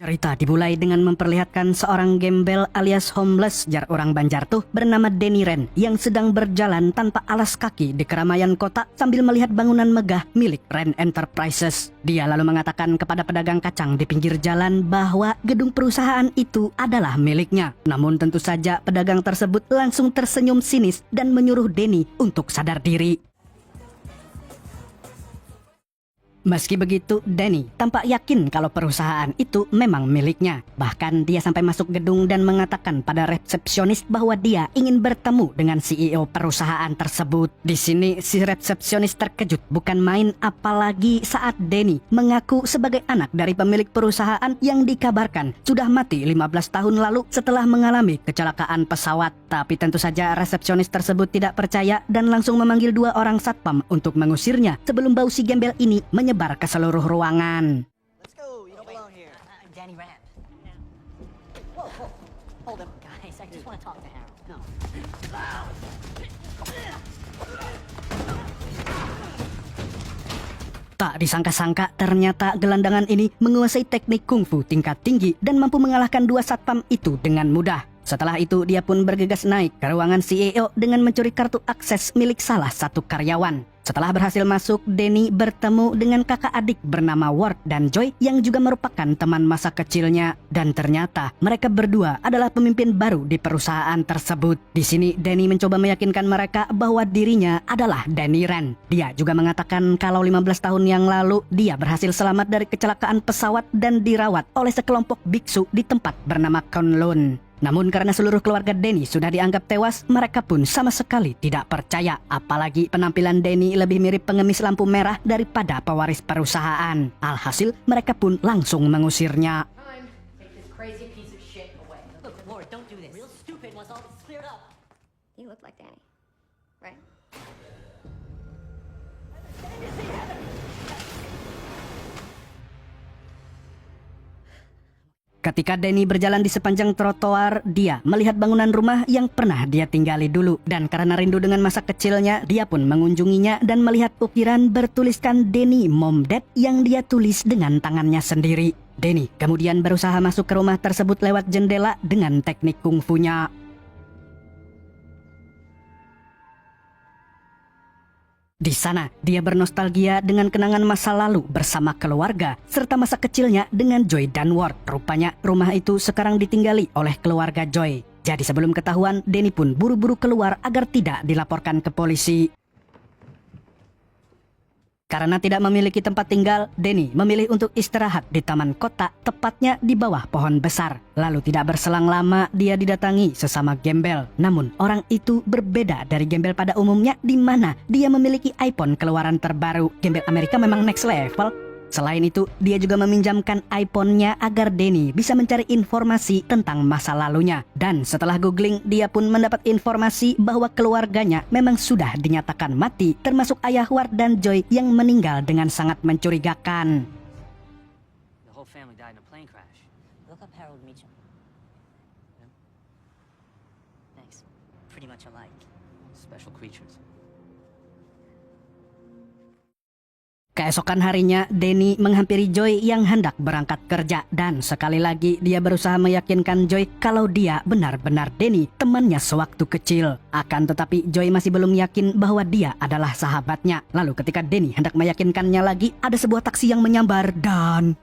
Cerita dimulai dengan memperlihatkan seorang gembel alias homeless jar orang Banjar tuh bernama Denny Ren yang sedang berjalan tanpa alas kaki di keramaian kota sambil melihat bangunan megah milik Ren Enterprises. Dia lalu mengatakan kepada pedagang kacang di pinggir jalan bahwa gedung perusahaan itu adalah miliknya. Namun tentu saja pedagang tersebut langsung tersenyum sinis dan menyuruh Denny untuk sadar diri. Meski begitu, Denny tampak yakin kalau perusahaan itu memang miliknya. Bahkan dia sampai masuk gedung dan mengatakan pada resepsionis bahwa dia ingin bertemu dengan CEO perusahaan tersebut. Di sini si resepsionis terkejut bukan main, apalagi saat Denny mengaku sebagai anak dari pemilik perusahaan yang dikabarkan sudah mati 15 tahun lalu setelah mengalami kecelakaan pesawat. Tapi tentu saja resepsionis tersebut tidak percaya dan langsung memanggil dua orang satpam untuk mengusirnya sebelum bau si gembel ini menyebar ke seluruh ruangan. Let's go. You don't belong here. Danny Rand. Whoa, whoa. Hold up, guys. I just want to talk to Harold. No. Tak disangka-sangka ternyata gelandangan ini menguasai teknik kungfu tingkat tinggi dan mampu mengalahkan dua satpam itu dengan mudah. Setelah itu dia pun bergegas naik ke ruangan CEO dengan mencuri kartu akses milik salah satu karyawan. Setelah berhasil masuk, Denny bertemu dengan kakak adik bernama Ward dan Joy yang juga merupakan teman masa kecilnya. Dan ternyata mereka berdua adalah pemimpin baru di perusahaan tersebut. Di sini Denny mencoba meyakinkan mereka bahwa dirinya adalah Denny Ren. Dia juga mengatakan kalau 15 tahun yang lalu dia berhasil selamat dari kecelakaan pesawat dan dirawat oleh sekelompok biksu di tempat bernama Kowloon. Namun karena seluruh keluarga Denny sudah dianggap tewas, mereka pun sama sekali tidak percaya. Apalagi penampilan Denny lebih mirip pengemis lampu merah daripada pewaris perusahaan. Alhasil mereka pun langsung mengusirnya. Time. Take this crazy piece of shit away. Look, Lord, don't do this. Real stupid once all this is cleared up. You look like Danny, right? Ketika Denny berjalan di sepanjang trotoar, dia melihat bangunan rumah yang pernah dia tinggali dulu. Dan karena rindu dengan masa kecilnya, dia pun mengunjunginya dan melihat ukiran bertuliskan Denny Mom Dad yang dia tulis dengan tangannya sendiri. Denny kemudian berusaha masuk ke rumah tersebut lewat jendela dengan teknik kungfunya. Di sana, dia bernostalgia dengan kenangan masa lalu bersama keluarga, serta masa kecilnya dengan Joy dan Ward. Rupanya, rumah itu sekarang ditinggali oleh keluarga Joy. Jadi sebelum ketahuan, Denny pun buru-buru keluar agar tidak dilaporkan ke polisi. Karena tidak memiliki tempat tinggal, Denny memilih untuk istirahat di taman kota, tepatnya di bawah pohon besar. Lalu tidak berselang lama, dia didatangi sesama gembel. Namun, orang itu berbeda dari gembel pada umumnya, di mana dia memiliki iPhone keluaran terbaru. Gembel Amerika memang next level. Selain itu, dia juga meminjamkan iPhone-nya agar Denny bisa mencari informasi tentang masa lalunya. Dan setelah googling, dia pun mendapat informasi bahwa keluarganya memang sudah dinyatakan mati, termasuk ayah Ward dan Joy yang meninggal dengan sangat mencurigakan. The whole family died in a plane crash. Look up Harold Meacham. Thanks. Pretty much alike. Special creatures. Keesokan harinya, Denny menghampiri Joy yang hendak berangkat kerja. Dan sekali lagi dia berusaha meyakinkan Joy kalau dia benar-benar Denny, temannya sewaktu kecil. Akan tetapi Joy masih belum yakin bahwa dia adalah sahabatnya. Lalu ketika Denny hendak meyakinkannya lagi, ada sebuah taksi yang menyambar dan...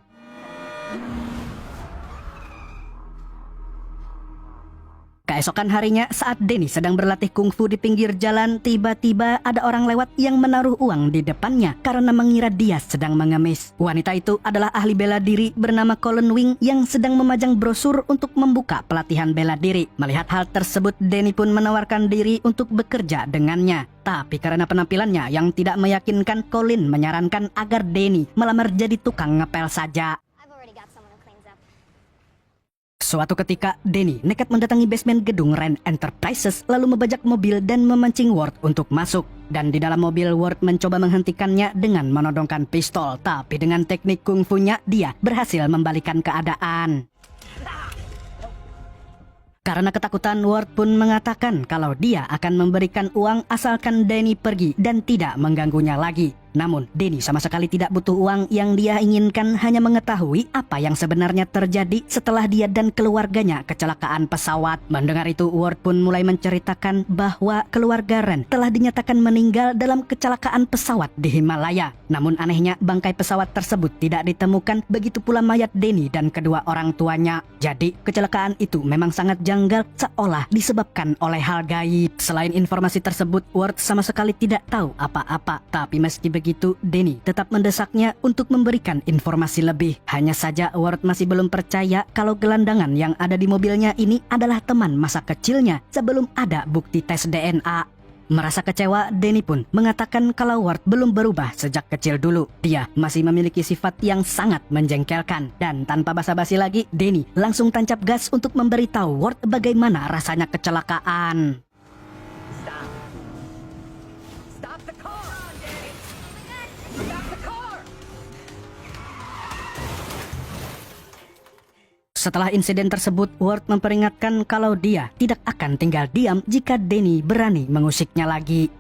Keesokan harinya saat Denny sedang berlatih kungfu di pinggir jalan, tiba-tiba ada orang lewat yang menaruh uang di depannya karena mengira dia sedang mengemis. Wanita itu adalah ahli bela diri bernama Colin Wing yang sedang memajang brosur untuk membuka pelatihan bela diri. Melihat hal tersebut, Denny pun menawarkan diri untuk bekerja dengannya. Tapi karena penampilannya yang tidak meyakinkan, Colin menyarankan agar Denny melamar jadi tukang ngepel saja. Suatu ketika, Denny nekat mendatangi basement gedung Ren Enterprises lalu membajak mobil dan memancing Ward untuk masuk. Dan di dalam mobil, Ward mencoba menghentikannya dengan menodongkan pistol. Tapi dengan teknik kungfunya, dia berhasil membalikan keadaan. Karena ketakutan, Ward pun mengatakan kalau dia akan memberikan uang asalkan Denny pergi dan tidak mengganggunya lagi. Namun, Denny sama sekali tidak butuh uang. Yang dia inginkan hanya mengetahui apa yang sebenarnya terjadi setelah dia dan keluarganya kecelakaan pesawat. Mendengar itu, Ward pun mulai menceritakan bahwa keluarga Ren telah dinyatakan meninggal dalam kecelakaan pesawat di Himalaya. Namun anehnya, bangkai pesawat tersebut tidak ditemukan, begitu pula mayat Denny dan kedua orang tuanya. Jadi, kecelakaan itu memang sangat janggal, seolah disebabkan oleh hal gaib. Selain informasi tersebut, Ward sama sekali tidak tahu apa-apa. Tapi meski begitu, Denny tetap mendesaknya untuk memberikan informasi lebih. Hanya saja Ward masih belum percaya kalau gelandangan yang ada di mobilnya ini adalah teman masa kecilnya sebelum ada bukti tes DNA. Merasa kecewa, Denny pun mengatakan kalau Ward belum berubah sejak kecil dulu. Dia masih memiliki sifat yang sangat menjengkelkan. Dan tanpa basa-basi lagi, Denny langsung tancap gas untuk memberitahu Ward bagaimana rasanya kecelakaan. Stop. Stop the car! Stop the car! Setelah insiden tersebut, Ward memperingatkan kalau dia tidak akan tinggal diam jika Denny berani mengusiknya lagi.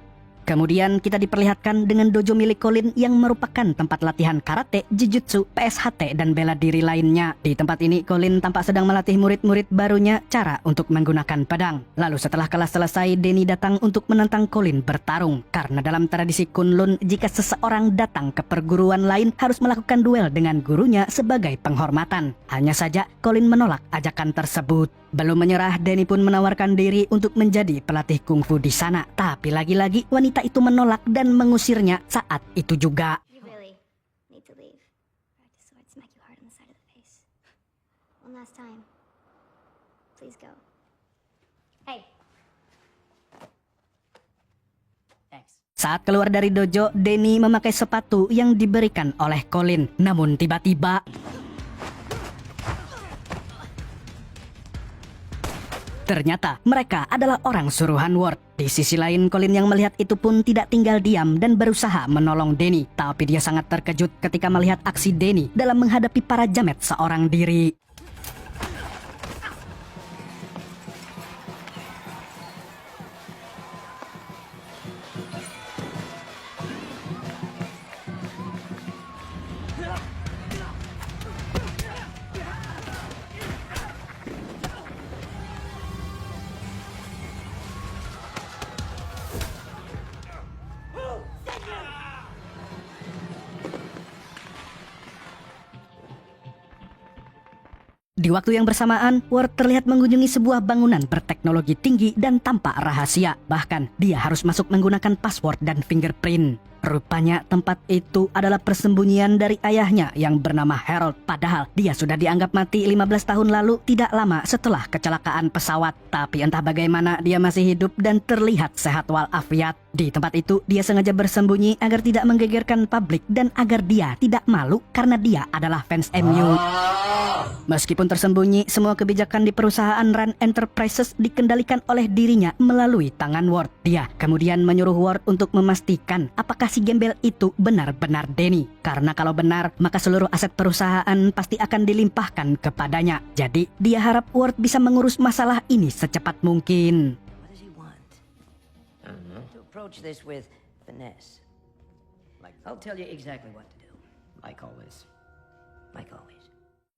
Kemudian kita diperlihatkan dengan dojo milik Colin yang merupakan tempat latihan karate, jujutsu, PSHT, dan bela diri lainnya. Di tempat ini, Colin tampak sedang melatih murid-murid barunya cara untuk menggunakan pedang. Lalu setelah kelas selesai, Denny datang untuk menantang Colin bertarung. Karena dalam tradisi Kunlun, jika seseorang datang ke perguruan lain harus melakukan duel dengan gurunya sebagai penghormatan. Hanya saja, Colin menolak ajakan tersebut. Belum menyerah, Denny pun menawarkan diri untuk menjadi pelatih kungfu di sana. Tapi lagi-lagi wanita itu menolak dan mengusirnya saat itu juga. You really need to leave. Practice sword smack you hard on the side of the face. One last time. Please go. Hey. Thanks. Saat keluar dari dojo, Denny memakai sepatu yang diberikan oleh Colin. Namun tiba-tiba ternyata mereka adalah orang suruhan Ward. Di sisi lain, Colin yang melihat itu pun tidak tinggal diam dan berusaha menolong Denny. Tapi dia sangat terkejut ketika melihat aksi Denny dalam menghadapi para jamet seorang diri. Di waktu yang bersamaan, Ward terlihat mengunjungi sebuah bangunan berteknologi tinggi dan tampak rahasia. Bahkan, dia harus masuk menggunakan password dan fingerprint. Rupanya tempat itu adalah persembunyian dari ayahnya yang bernama Harold. Padahal dia sudah dianggap mati 15 tahun lalu, tidak lama setelah kecelakaan pesawat. Tapi entah bagaimana dia masih hidup dan terlihat sehat walafiat. Di tempat itu dia sengaja bersembunyi agar tidak menggegerkan publik dan agar dia tidak malu karena dia adalah fans MU. Meskipun tersembunyi, semua kebijakan di perusahaan Rand Enterprises dikendalikan oleh dirinya melalui tangan Ward. Dia kemudian menyuruh Ward untuk memastikan apakah si gembel itu benar-benar Denny. Karena kalau benar, maka seluruh aset perusahaan pasti akan dilimpahkan kepadanya. Jadi, dia harap Ward bisa mengurus masalah ini secepat mungkin. What does he want? I don't know. To approach this with finesse. I'll tell you exactly what to do. Like always. Like always.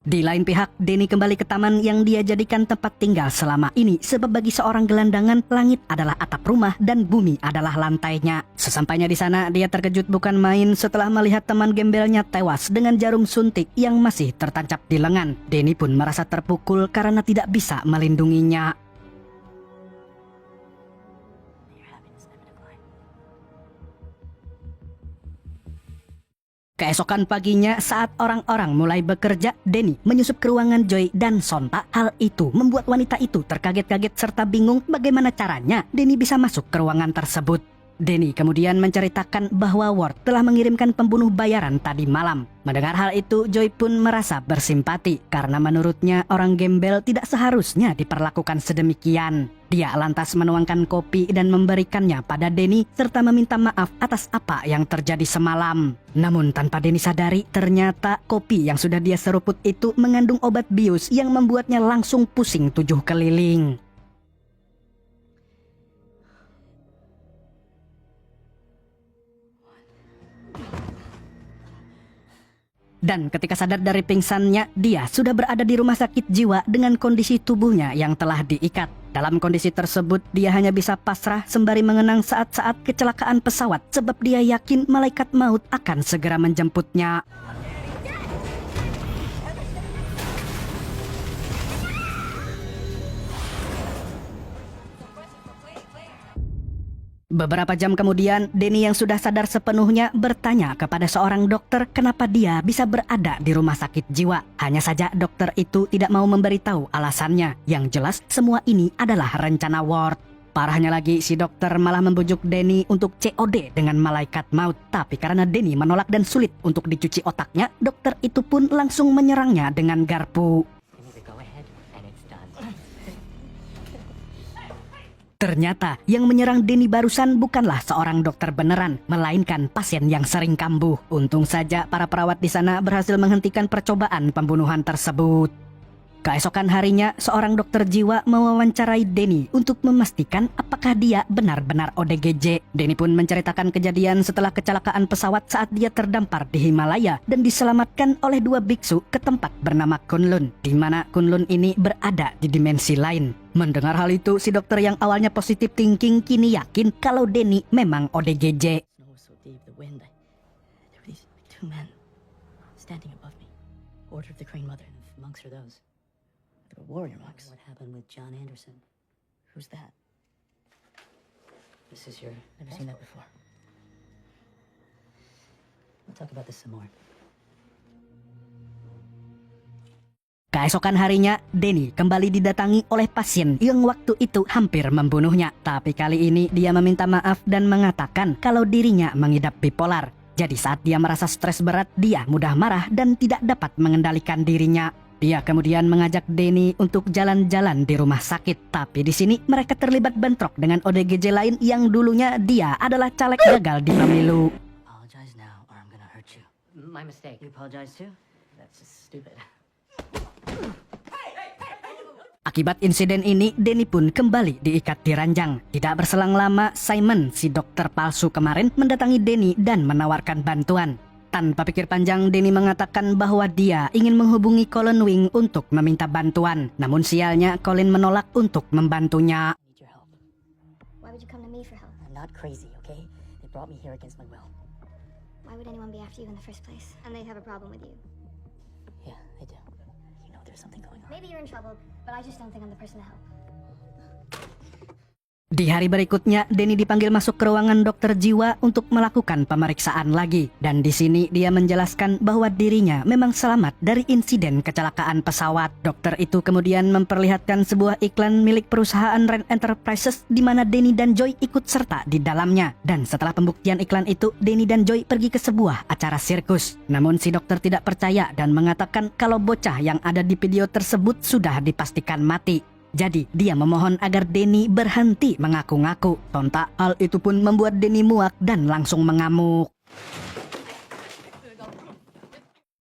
Di lain pihak, Denny kembali ke taman yang dia jadikan tempat tinggal selama ini. Sebab bagi seorang gelandangan, langit adalah atap rumah dan bumi adalah lantainya. Sesampainya di sana, dia terkejut bukan main setelah melihat teman gembelnya tewas dengan jarum suntik yang masih tertancap di lengan. Denny pun merasa terpukul karena tidak bisa melindunginya. Keesokan paginya saat orang-orang mulai bekerja, Denny menyusup ke ruangan Joy dan sontak hal itu membuat wanita itu terkaget-kaget serta bingung bagaimana caranya Denny bisa masuk ke ruangan tersebut. Denny kemudian menceritakan bahwa Ward telah mengirimkan pembunuh bayaran tadi malam. Mendengar hal itu, Joy pun merasa bersimpati karena menurutnya orang gembel tidak seharusnya diperlakukan sedemikian. Dia lantas menuangkan kopi dan memberikannya pada Denny serta meminta maaf atas apa yang terjadi semalam. Namun tanpa Denny sadari, ternyata kopi yang sudah dia seruput itu mengandung obat bius yang membuatnya langsung pusing 7 keliling. Dan ketika sadar dari pingsannya, dia sudah berada di rumah sakit jiwa dengan kondisi tubuhnya yang telah diikat. Dalam kondisi tersebut, dia hanya bisa pasrah sembari mengenang saat-saat kecelakaan pesawat sebab dia yakin malaikat maut akan segera menjemputnya. Beberapa jam kemudian, Denny yang sudah sadar sepenuhnya bertanya kepada seorang dokter kenapa dia bisa berada di rumah sakit jiwa. Hanya saja dokter itu tidak mau memberitahu alasannya. Yang jelas semua ini adalah rencana Ward. Parahnya lagi, si dokter malah membujuk Denny untuk COD dengan malaikat maut. Tapi karena Denny menolak dan sulit untuk dicuci otaknya, dokter itu pun langsung menyerangnya dengan garpu. You need to go ahead and it's done. Ternyata yang menyerang Denny barusan bukanlah seorang dokter beneran, melainkan pasien yang sering kambuh. Untung saja para perawat di sana berhasil menghentikan percobaan pembunuhan tersebut. Keesokan harinya, seorang dokter jiwa mewawancarai Denny untuk memastikan apakah dia benar-benar ODGJ. Denny pun menceritakan kejadian setelah kecelakaan pesawat saat dia terdampar di Himalaya dan diselamatkan oleh 2 biksu ke tempat bernama Kunlun, di mana Kunlun ini berada di dimensi lain. Mendengar hal itu, si dokter yang awalnya positive thinking kini yakin kalau Denny memang ODGJ. Snow was so deep, the wind. There were these 2 men standing above me. Order of the Crane Mother. And the monks are those. They were warrior monks. What happened with John Anderson? Who's that? This is your... Never seen that before. We'll talk about this some more. Keesokan harinya, Denny kembali didatangi oleh pasien yang waktu itu hampir membunuhnya. Tapi kali ini dia meminta maaf dan mengatakan kalau dirinya mengidap bipolar. Jadi saat dia merasa stres berat, dia mudah marah dan tidak dapat mengendalikan dirinya. Dia kemudian mengajak Denny untuk jalan-jalan di rumah sakit. Tapi di sini mereka terlibat bentrok dengan ODGJ lain yang dulunya dia adalah caleg gagal di pemilu. Apologize now, or I'm gonna hurt you. My mistake. You apologize too? That's just stupid. Akibat insiden ini, Denny pun kembali diikat di ranjang. Tidak berselang lama, Simon, si dokter palsu kemarin, mendatangi Denny dan menawarkan bantuan. Tanpa pikir panjang, Denny mengatakan bahwa dia ingin menghubungi Colin Wing untuk meminta bantuan. Namun sialnya, Colin menolak untuk membantunya. I need your help. Why would you come to me for help? I'm not crazy, okay? They brought me here against my will. Why would anyone be after you in the first place? And they have a problem with you. Yeah, I do. You know there's something going on. Maybe you're in trouble, but I just don't think I'm the person to help. Di hari berikutnya, Denny dipanggil masuk ke ruangan dokter jiwa untuk melakukan pemeriksaan lagi. Dan di sini dia menjelaskan bahwa dirinya memang selamat dari insiden kecelakaan pesawat. Dokter itu kemudian memperlihatkan sebuah iklan milik perusahaan Rand Enterprises di mana Denny dan Joy ikut serta di dalamnya. Dan setelah pembuktian iklan itu, Denny dan Joy pergi ke sebuah acara sirkus. Namun si dokter tidak percaya dan mengatakan kalau bocah yang ada di video tersebut sudah dipastikan mati. Jadi dia memohon agar Denny berhenti mengaku-ngaku. Tontak hal itu pun membuat Denny muak dan langsung mengamuk.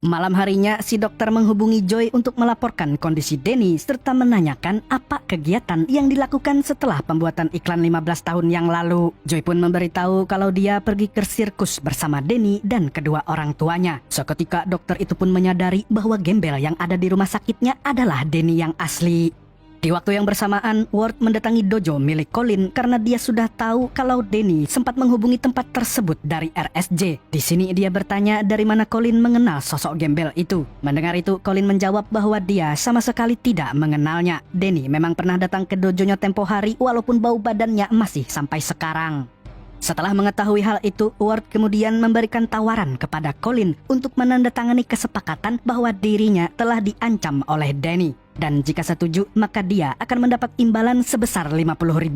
Malam harinya si dokter menghubungi Joy untuk melaporkan kondisi Denny serta menanyakan apa kegiatan yang dilakukan setelah pembuatan iklan 15 tahun yang lalu. Joy pun memberitahu kalau dia pergi ke sirkus bersama Denny dan kedua orang tuanya. Seketika dokter itu pun menyadari bahwa gembel yang ada di rumah sakitnya adalah Denny yang asli. Di waktu yang bersamaan, Ward mendatangi dojo milik Colin karena dia sudah tahu kalau Denny sempat menghubungi tempat tersebut dari RSJ. Di sini dia bertanya dari mana Colin mengenal sosok gembel itu. Mendengar itu, Colin menjawab bahwa dia sama sekali tidak mengenalnya. Denny memang pernah datang ke dojonya tempo hari walaupun bau badannya masih sampai sekarang. Setelah mengetahui hal itu, Ward kemudian memberikan tawaran kepada Colin untuk menandatangani kesepakatan bahwa dirinya telah diancam oleh Denny. Dan jika setuju, maka dia akan mendapat imbalan sebesar $50.000.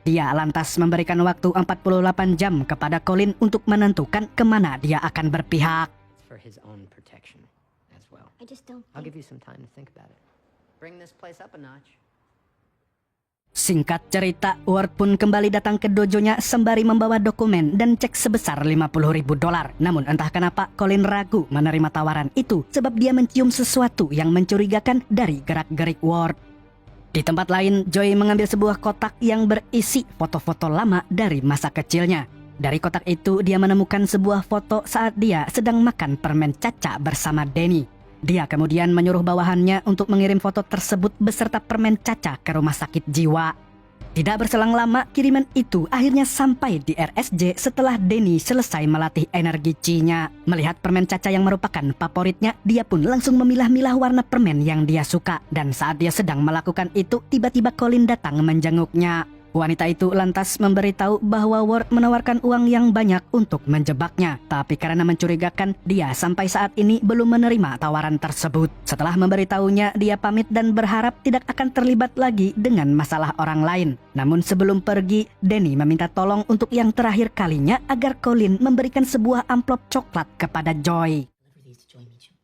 Dia lantas memberikan waktu 48 jam kepada Colin untuk menentukan kemana dia akan berpihak. It's for his own protection as well. I just don't I'll think... give you some time to think about it. Bring this place up a notch. Singkat cerita, Ward pun kembali datang ke dojonya sembari membawa dokumen dan cek sebesar $50.000. Namun entah kenapa Colin ragu menerima tawaran itu sebab dia mencium sesuatu yang mencurigakan dari gerak-gerik Ward. Di tempat lain, Joy mengambil sebuah kotak yang berisi foto-foto lama dari masa kecilnya. Dari kotak itu dia menemukan sebuah foto saat dia sedang makan permen caca bersama Danny. Dia kemudian menyuruh bawahannya untuk mengirim foto tersebut beserta permen caca ke rumah sakit jiwa. Tidak berselang lama, kiriman itu akhirnya sampai di RSJ setelah Danny selesai melatih energi Chi-nya. Melihat permen caca yang merupakan favoritnya, dia pun langsung memilah-milah warna permen yang dia suka. Dan saat dia sedang melakukan itu, tiba-tiba Colin datang menjenguknya. Wanita itu lantas memberitahu bahwa Ward menawarkan uang yang banyak untuk menjebaknya. Tapi karena mencurigakan, dia sampai saat ini belum menerima tawaran tersebut. Setelah memberitahunya, dia pamit dan berharap tidak akan terlibat lagi dengan masalah orang lain. Namun sebelum pergi, Danny meminta tolong untuk yang terakhir kalinya agar Colin memberikan sebuah amplop coklat kepada Joy. Deliver these to Joy Meacham.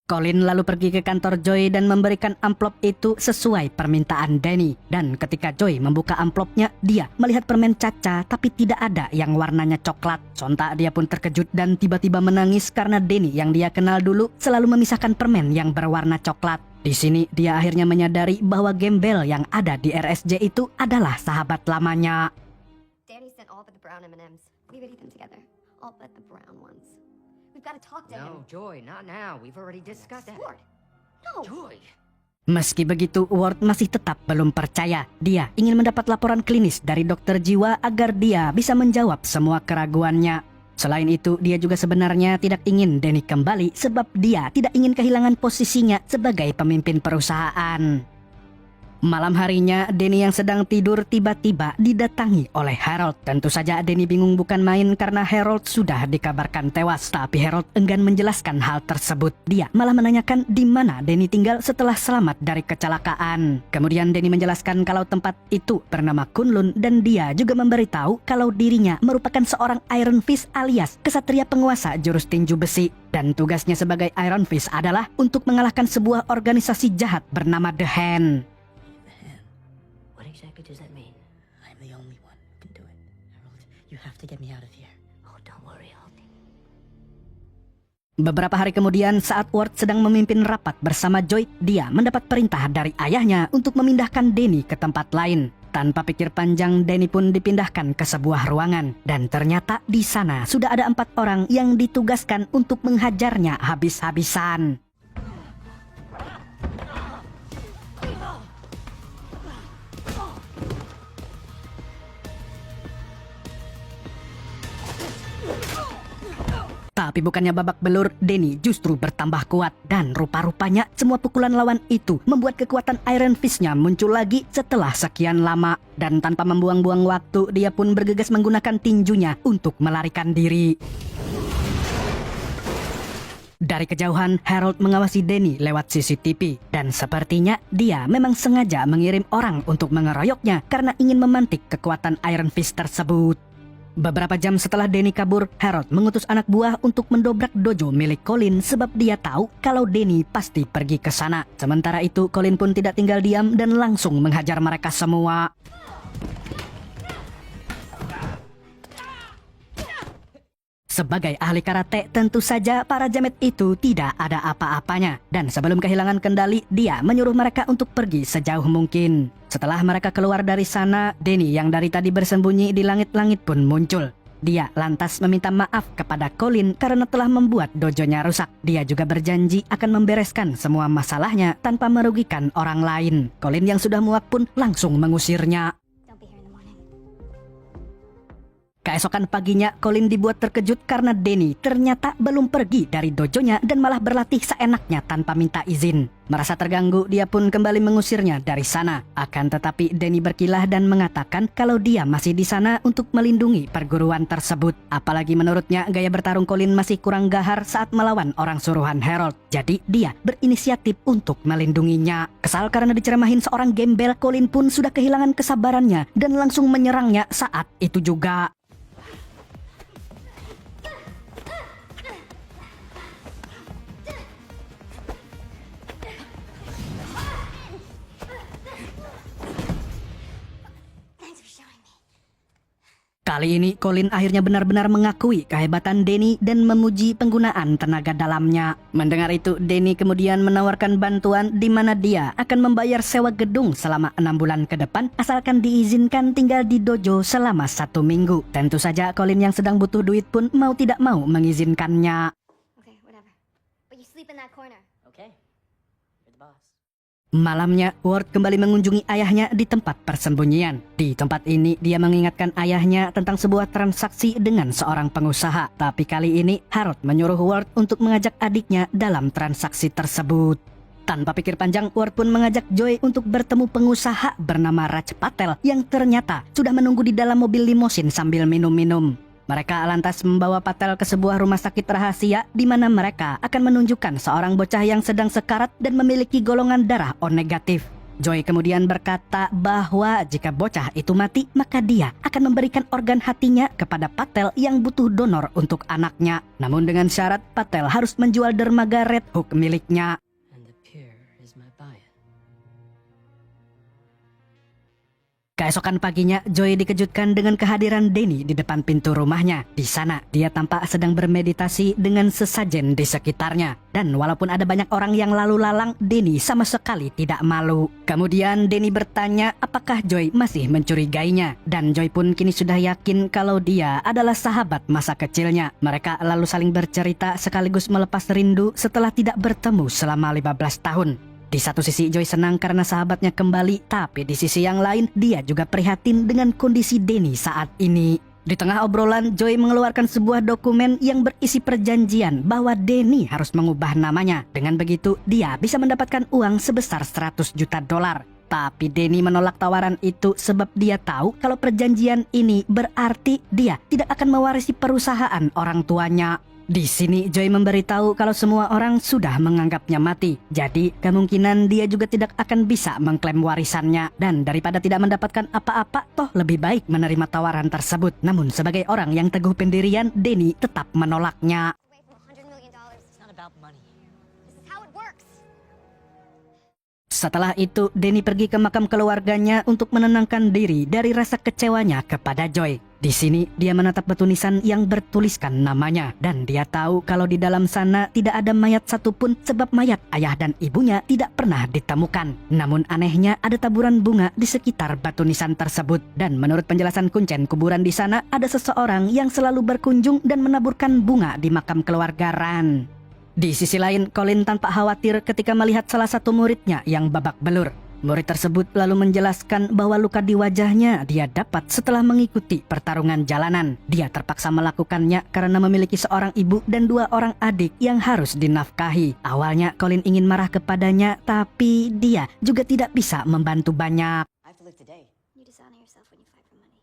Colin lalu pergi ke kantor Joy dan memberikan amplop itu sesuai permintaan Danny. Dan ketika Joy membuka amplopnya, dia melihat permen caca tapi tidak ada yang warnanya coklat. Sontak dia pun terkejut dan tiba-tiba menangis karena Danny yang dia kenal dulu selalu memisahkan permen yang berwarna coklat. Di sini dia akhirnya menyadari bahwa gembel yang ada di RSJ itu adalah sahabat lamanya. Danny sent all but the brown M&Ms. We would eat them together. All but the brown ones. We've got to talk to him. No, Joy, not now. We've already discussed that. Ward, no. Joy! Meski begitu, Ward masih tetap belum percaya. Dia ingin mendapat laporan klinis dari dokter jiwa agar dia bisa menjawab semua keraguannya. Selain itu, dia juga sebenarnya tidak ingin Danny kembali sebab dia tidak ingin kehilangan posisinya sebagai pemimpin perusahaan. Malam harinya, Danny yang sedang tidur tiba-tiba didatangi oleh Harold. Tentu saja Danny bingung bukan main karena Harold sudah dikabarkan tewas. Tapi Harold enggan menjelaskan hal tersebut. Dia malah menanyakan di mana Danny tinggal setelah selamat dari kecelakaan. Kemudian Danny menjelaskan kalau tempat itu bernama Kunlun dan dia juga memberitahu kalau dirinya merupakan seorang Iron Fist alias kesatria penguasa jurus tinju besi. Dan tugasnya sebagai Iron Fist adalah untuk mengalahkan sebuah organisasi jahat bernama The Hand. What exactly does that mean? I'm the only one who can do it. Harold, you have to get me out of here. Oh, don't worry, Hulk. Beberapa hari kemudian saat Ward sedang memimpin rapat bersama Joy, dia mendapat perintah dari ayahnya untuk memindahkan Danny ke tempat lain. Tanpa pikir panjang, Danny pun dipindahkan ke sebuah ruangan. Dan ternyata di sana sudah ada 4 orang yang ditugaskan untuk menghajarnya habis-habisan. Tapi bukannya babak belur, Danny justru bertambah kuat. Dan rupa-rupanya semua pukulan lawan itu membuat kekuatan Iron Fist-nya muncul lagi setelah sekian lama. Dan tanpa membuang-buang waktu, dia pun bergegas menggunakan tinjunya untuk melarikan diri. Dari kejauhan, Harold mengawasi Danny lewat CCTV. Dan sepertinya dia memang sengaja mengirim orang untuk mengeroyoknya karena ingin memantik kekuatan Iron Fist tersebut. Beberapa jam setelah Danny kabur, Harold mengutus anak buah untuk mendobrak dojo milik Colin sebab dia tahu kalau Danny pasti pergi ke sana. Sementara itu, Colin pun tidak tinggal diam dan langsung menghajar mereka semua. Sebagai ahli karate, tentu saja para jamet itu tidak ada apa-apanya. Dan sebelum kehilangan kendali, dia menyuruh mereka untuk pergi sejauh mungkin. Setelah mereka keluar dari sana, Danny yang dari tadi bersembunyi di langit-langit pun muncul. Dia lantas meminta maaf kepada Colin karena telah membuat dojonya rusak. Dia juga berjanji akan membereskan semua masalahnya tanpa merugikan orang lain. Colin yang sudah muak pun langsung mengusirnya. Don't be here in the morning. Keesokan paginya, Colin dibuat terkejut karena Danny ternyata belum pergi dari dojonya dan malah berlatih seenaknya tanpa minta izin. Merasa terganggu, dia pun kembali mengusirnya dari sana. Akan tetapi Danny berkilah dan mengatakan kalau dia masih di sana untuk melindungi perguruan tersebut. Apalagi menurutnya gaya bertarung Colin masih kurang gahar saat melawan orang suruhan Harold. Jadi dia berinisiatif untuk melindunginya. Kesal karena diceramahin seorang gembel, Colin pun sudah kehilangan kesabarannya dan langsung menyerangnya saat itu juga. Kali ini Colin akhirnya benar-benar mengakui kehebatan Danny dan memuji penggunaan tenaga dalamnya. Mendengar itu, Danny kemudian menawarkan bantuan di mana dia akan membayar sewa gedung selama 6 bulan ke depan asalkan diizinkan tinggal di dojo selama 1 minggu. Tentu saja Colin yang sedang butuh duit pun mau tidak mau mengizinkannya. Okay, whatever. But you sleep in that corner. Okay. You're the boss. Malamnya, Ward kembali mengunjungi ayahnya di tempat persembunyian. Di tempat ini, dia mengingatkan ayahnya tentang sebuah transaksi dengan seorang pengusaha. Tapi kali ini, Harold menyuruh Ward untuk mengajak adiknya dalam transaksi tersebut. Tanpa pikir panjang, Ward pun mengajak Joy untuk bertemu pengusaha bernama Raj Patel yang ternyata sudah menunggu di dalam mobil limosin sambil minum-minum. Mereka lantas membawa Patel ke sebuah rumah sakit rahasia di mana mereka akan menunjukkan seorang bocah yang sedang sekarat dan memiliki golongan darah O negatif. Joy kemudian berkata bahwa jika bocah itu mati, maka dia akan memberikan organ hatinya kepada Patel yang butuh donor untuk anaknya. Namun dengan syarat Patel harus menjual dermaga Red Hook miliknya. And the pier is my buyer. Keesokan paginya, Joy dikejutkan dengan kehadiran Danny di depan pintu rumahnya. Di sana, dia tampak sedang bermeditasi dengan sesajen di sekitarnya. Dan walaupun ada banyak orang yang lalu lalang, Danny sama sekali tidak malu. Kemudian Danny bertanya apakah Joy masih mencurigainya. Dan Joy pun kini sudah yakin kalau dia adalah sahabat masa kecilnya. Mereka lalu saling bercerita sekaligus melepas rindu setelah tidak bertemu selama 15 tahun. Di satu sisi Joy senang karena sahabatnya kembali, tapi di sisi yang lain dia juga prihatin dengan kondisi Danny saat ini. Di tengah obrolan, Joy mengeluarkan sebuah dokumen yang berisi perjanjian bahwa Danny harus mengubah namanya. Dengan begitu, dia bisa mendapatkan uang sebesar 100 juta dolar. Tapi Danny menolak tawaran itu sebab dia tahu kalau perjanjian ini berarti dia tidak akan mewarisi perusahaan orang tuanya. Di sini Joy memberitahu kalau semua orang sudah menganggapnya mati. Jadi kemungkinan dia juga tidak akan bisa mengklaim warisannya. Dan daripada tidak mendapatkan apa-apa, toh lebih baik menerima tawaran tersebut. Namun sebagai orang yang teguh pendirian, Danny tetap menolaknya. Away from $100 million. It's not about money. This is how it works. Setelah itu, Danny pergi ke makam keluarganya untuk menenangkan diri dari rasa kecewanya kepada Joy. Di sini, dia menatap batu nisan yang bertuliskan namanya. Dan dia tahu kalau di dalam sana tidak ada mayat satupun sebab mayat ayah dan ibunya tidak pernah ditemukan. Namun anehnya ada taburan bunga di sekitar batu nisan tersebut. Dan menurut penjelasan kuncen kuburan di sana, ada seseorang yang selalu berkunjung dan menaburkan bunga di makam keluarga Ran. Di sisi lain, Colin tampak khawatir ketika melihat salah satu muridnya yang babak belur. Murid tersebut lalu menjelaskan bahwa luka di wajahnya dia dapat setelah mengikuti pertarungan jalanan. Dia terpaksa melakukannya karena memiliki seorang ibu dan 2 orang adik yang harus dinafkahi. Awalnya Colin ingin marah kepadanya, tapi dia juga tidak bisa membantu banyak. I have to live today. You dishonor yourself when you fight for money.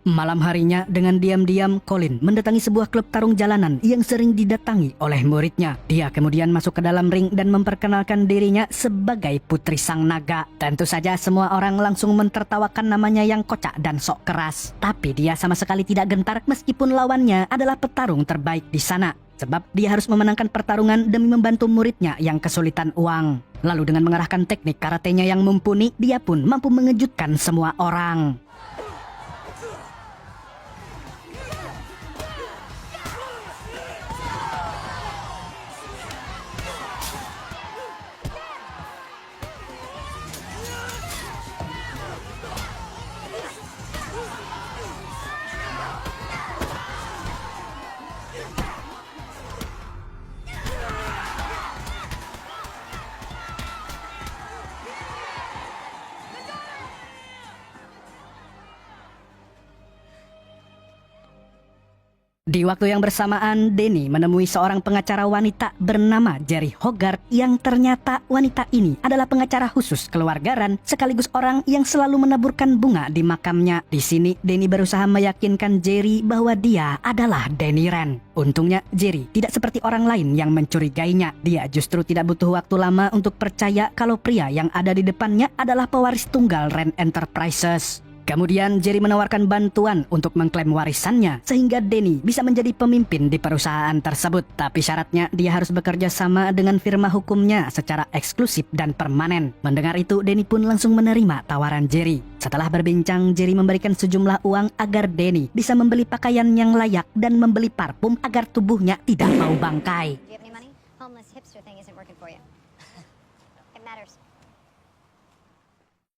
Malam harinya, dengan diam-diam, Colin mendatangi sebuah klub tarung jalanan yang sering didatangi oleh muridnya. Dia kemudian masuk ke dalam ring dan memperkenalkan dirinya sebagai Putri Sang Naga. Tentu saja semua orang langsung mentertawakan namanya yang kocak dan sok keras. Tapi dia sama sekali tidak gentar meskipun lawannya adalah petarung terbaik di sana. Sebab dia harus memenangkan pertarungan demi membantu muridnya yang kesulitan uang. Lalu dengan mengerahkan teknik karatenya yang mumpuni, dia pun mampu mengejutkan semua orang. Di waktu yang bersamaan, Danny menemui seorang pengacara wanita bernama Jerry Hogarth yang ternyata wanita ini adalah pengacara khusus keluarga Ran sekaligus orang yang selalu menaburkan bunga di makamnya. Di sini, Danny berusaha meyakinkan Jerry bahwa dia adalah Danny Ran. Untungnya, Jerry tidak seperti orang lain yang mencurigainya. Dia justru tidak butuh waktu lama untuk percaya kalau pria yang ada di depannya adalah pewaris tunggal Ran Enterprises. Kemudian Jerry menawarkan bantuan untuk mengklaim warisannya sehingga Danny bisa menjadi pemimpin di perusahaan tersebut. Tapi syaratnya dia harus bekerja sama dengan firma hukumnya secara eksklusif dan permanen. Mendengar itu, Danny pun langsung menerima tawaran Jerry. Setelah berbincang, Jerry memberikan sejumlah uang agar Danny bisa membeli pakaian yang layak dan membeli parfum agar tubuhnya tidak bau bangkai. Do you have any money? Homeless hipster thing isn't working for you. It matters.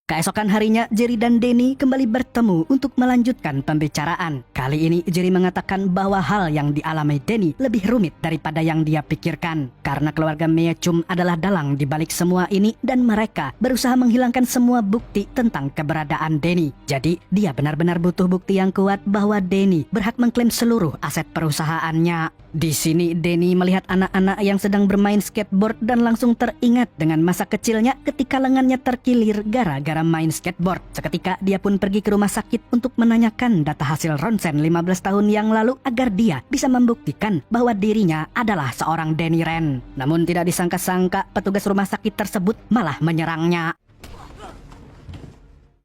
Keesokan harinya, Jerry dan Danny kembali bertemu untuk melanjutkan pembicaraan. Kali ini, Jerry mengatakan bahwa hal yang dialami Danny lebih rumit daripada yang dia pikirkan. Karena keluarga Meachum adalah dalang di balik semua ini dan mereka berusaha menghilangkan semua bukti tentang keberadaan Danny. Jadi, dia benar-benar butuh bukti yang kuat bahwa Danny berhak mengklaim seluruh aset perusahaannya. Di sini, Danny melihat anak-anak yang sedang bermain skateboard dan langsung teringat dengan masa kecilnya ketika lengannya terkilir gara-gara main skateboard. Seketika dia pun pergi ke rumah sakit untuk menanyakan data hasil ronsen 15 tahun yang lalu agar dia bisa membuktikan bahwa dirinya adalah seorang Danny Rand. Namun tidak disangka-sangka petugas rumah sakit tersebut malah menyerangnya.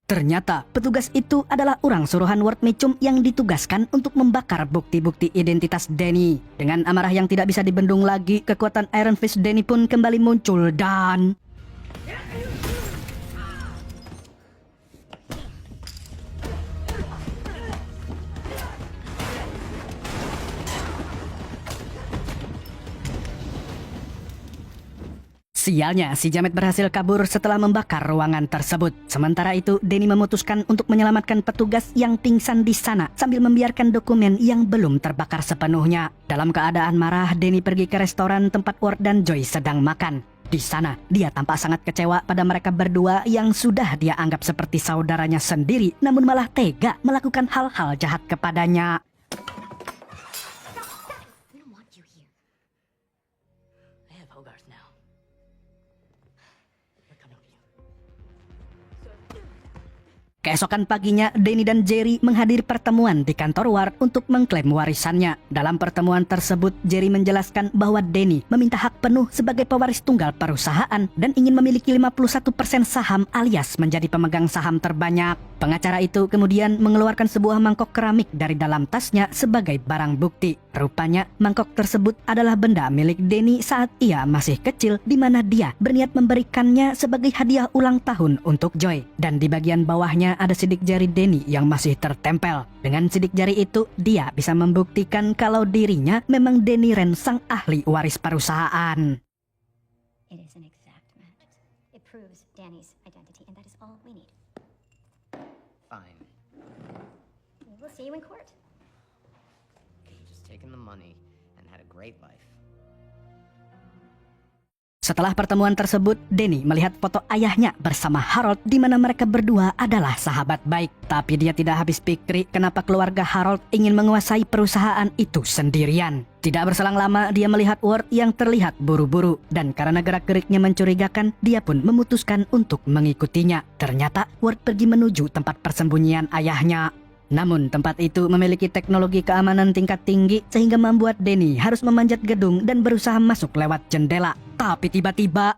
Ternyata petugas itu adalah orang suruhan Ward Meachum yang ditugaskan untuk membakar bukti-bukti identitas Danny. Dengan amarah yang tidak bisa dibendung lagi, kekuatan Iron Fist Danny pun kembali muncul dan... Sialnya, si Jamet berhasil kabur setelah membakar ruangan tersebut. Sementara itu, Danny memutuskan untuk menyelamatkan petugas yang pingsan di sana sambil membiarkan dokumen yang belum terbakar sepenuhnya. Dalam keadaan marah, Danny pergi ke restoran tempat Ward dan Joy sedang makan. Di sana, dia tampak sangat kecewa pada mereka berdua yang sudah dia anggap seperti saudaranya sendiri, namun malah tega melakukan hal-hal jahat kepadanya. We don't want you here. I have Hogarth now. We're coming for you. Keesokan paginya, Danny dan Jerry menghadiri pertemuan di kantor Ward untuk mengklaim warisannya. Dalam pertemuan tersebut, Jerry menjelaskan bahwa Danny meminta hak penuh sebagai pewaris tunggal perusahaan dan ingin memiliki 51% saham alias menjadi pemegang saham terbanyak. Pengacara itu kemudian mengeluarkan sebuah mangkok keramik dari dalam tasnya sebagai barang bukti. Rupanya, mangkok tersebut adalah benda milik Danny saat ia masih kecil, di mana dia berniat memberikannya sebagai hadiah ulang tahun untuk Joy. Dan di bagian bawahnya ada sidik jari Danny yang masih tertempel. Dengan sidik jari itu, dia bisa membuktikan kalau dirinya memang Danny Rand, sang ahli waris perusahaan. It is an exact match. It proves Danny's identity, and that is all we need. Fine. We will see you in court. Could've just taken the money and had a great life. Setelah pertemuan tersebut, Danny melihat foto ayahnya bersama Harold di mana mereka berdua adalah sahabat baik. Tapi dia tidak habis pikir kenapa keluarga Harold ingin menguasai perusahaan itu sendirian. Tidak berselang lama, dia melihat Ward yang terlihat buru-buru. Dan karena gerak-geriknya mencurigakan, dia pun memutuskan untuk mengikutinya. Ternyata Ward pergi menuju tempat persembunyian ayahnya. Namun tempat itu memiliki teknologi keamanan tingkat tinggi sehingga membuat Danny harus memanjat gedung dan berusaha masuk lewat jendela. Tapi tiba-tiba...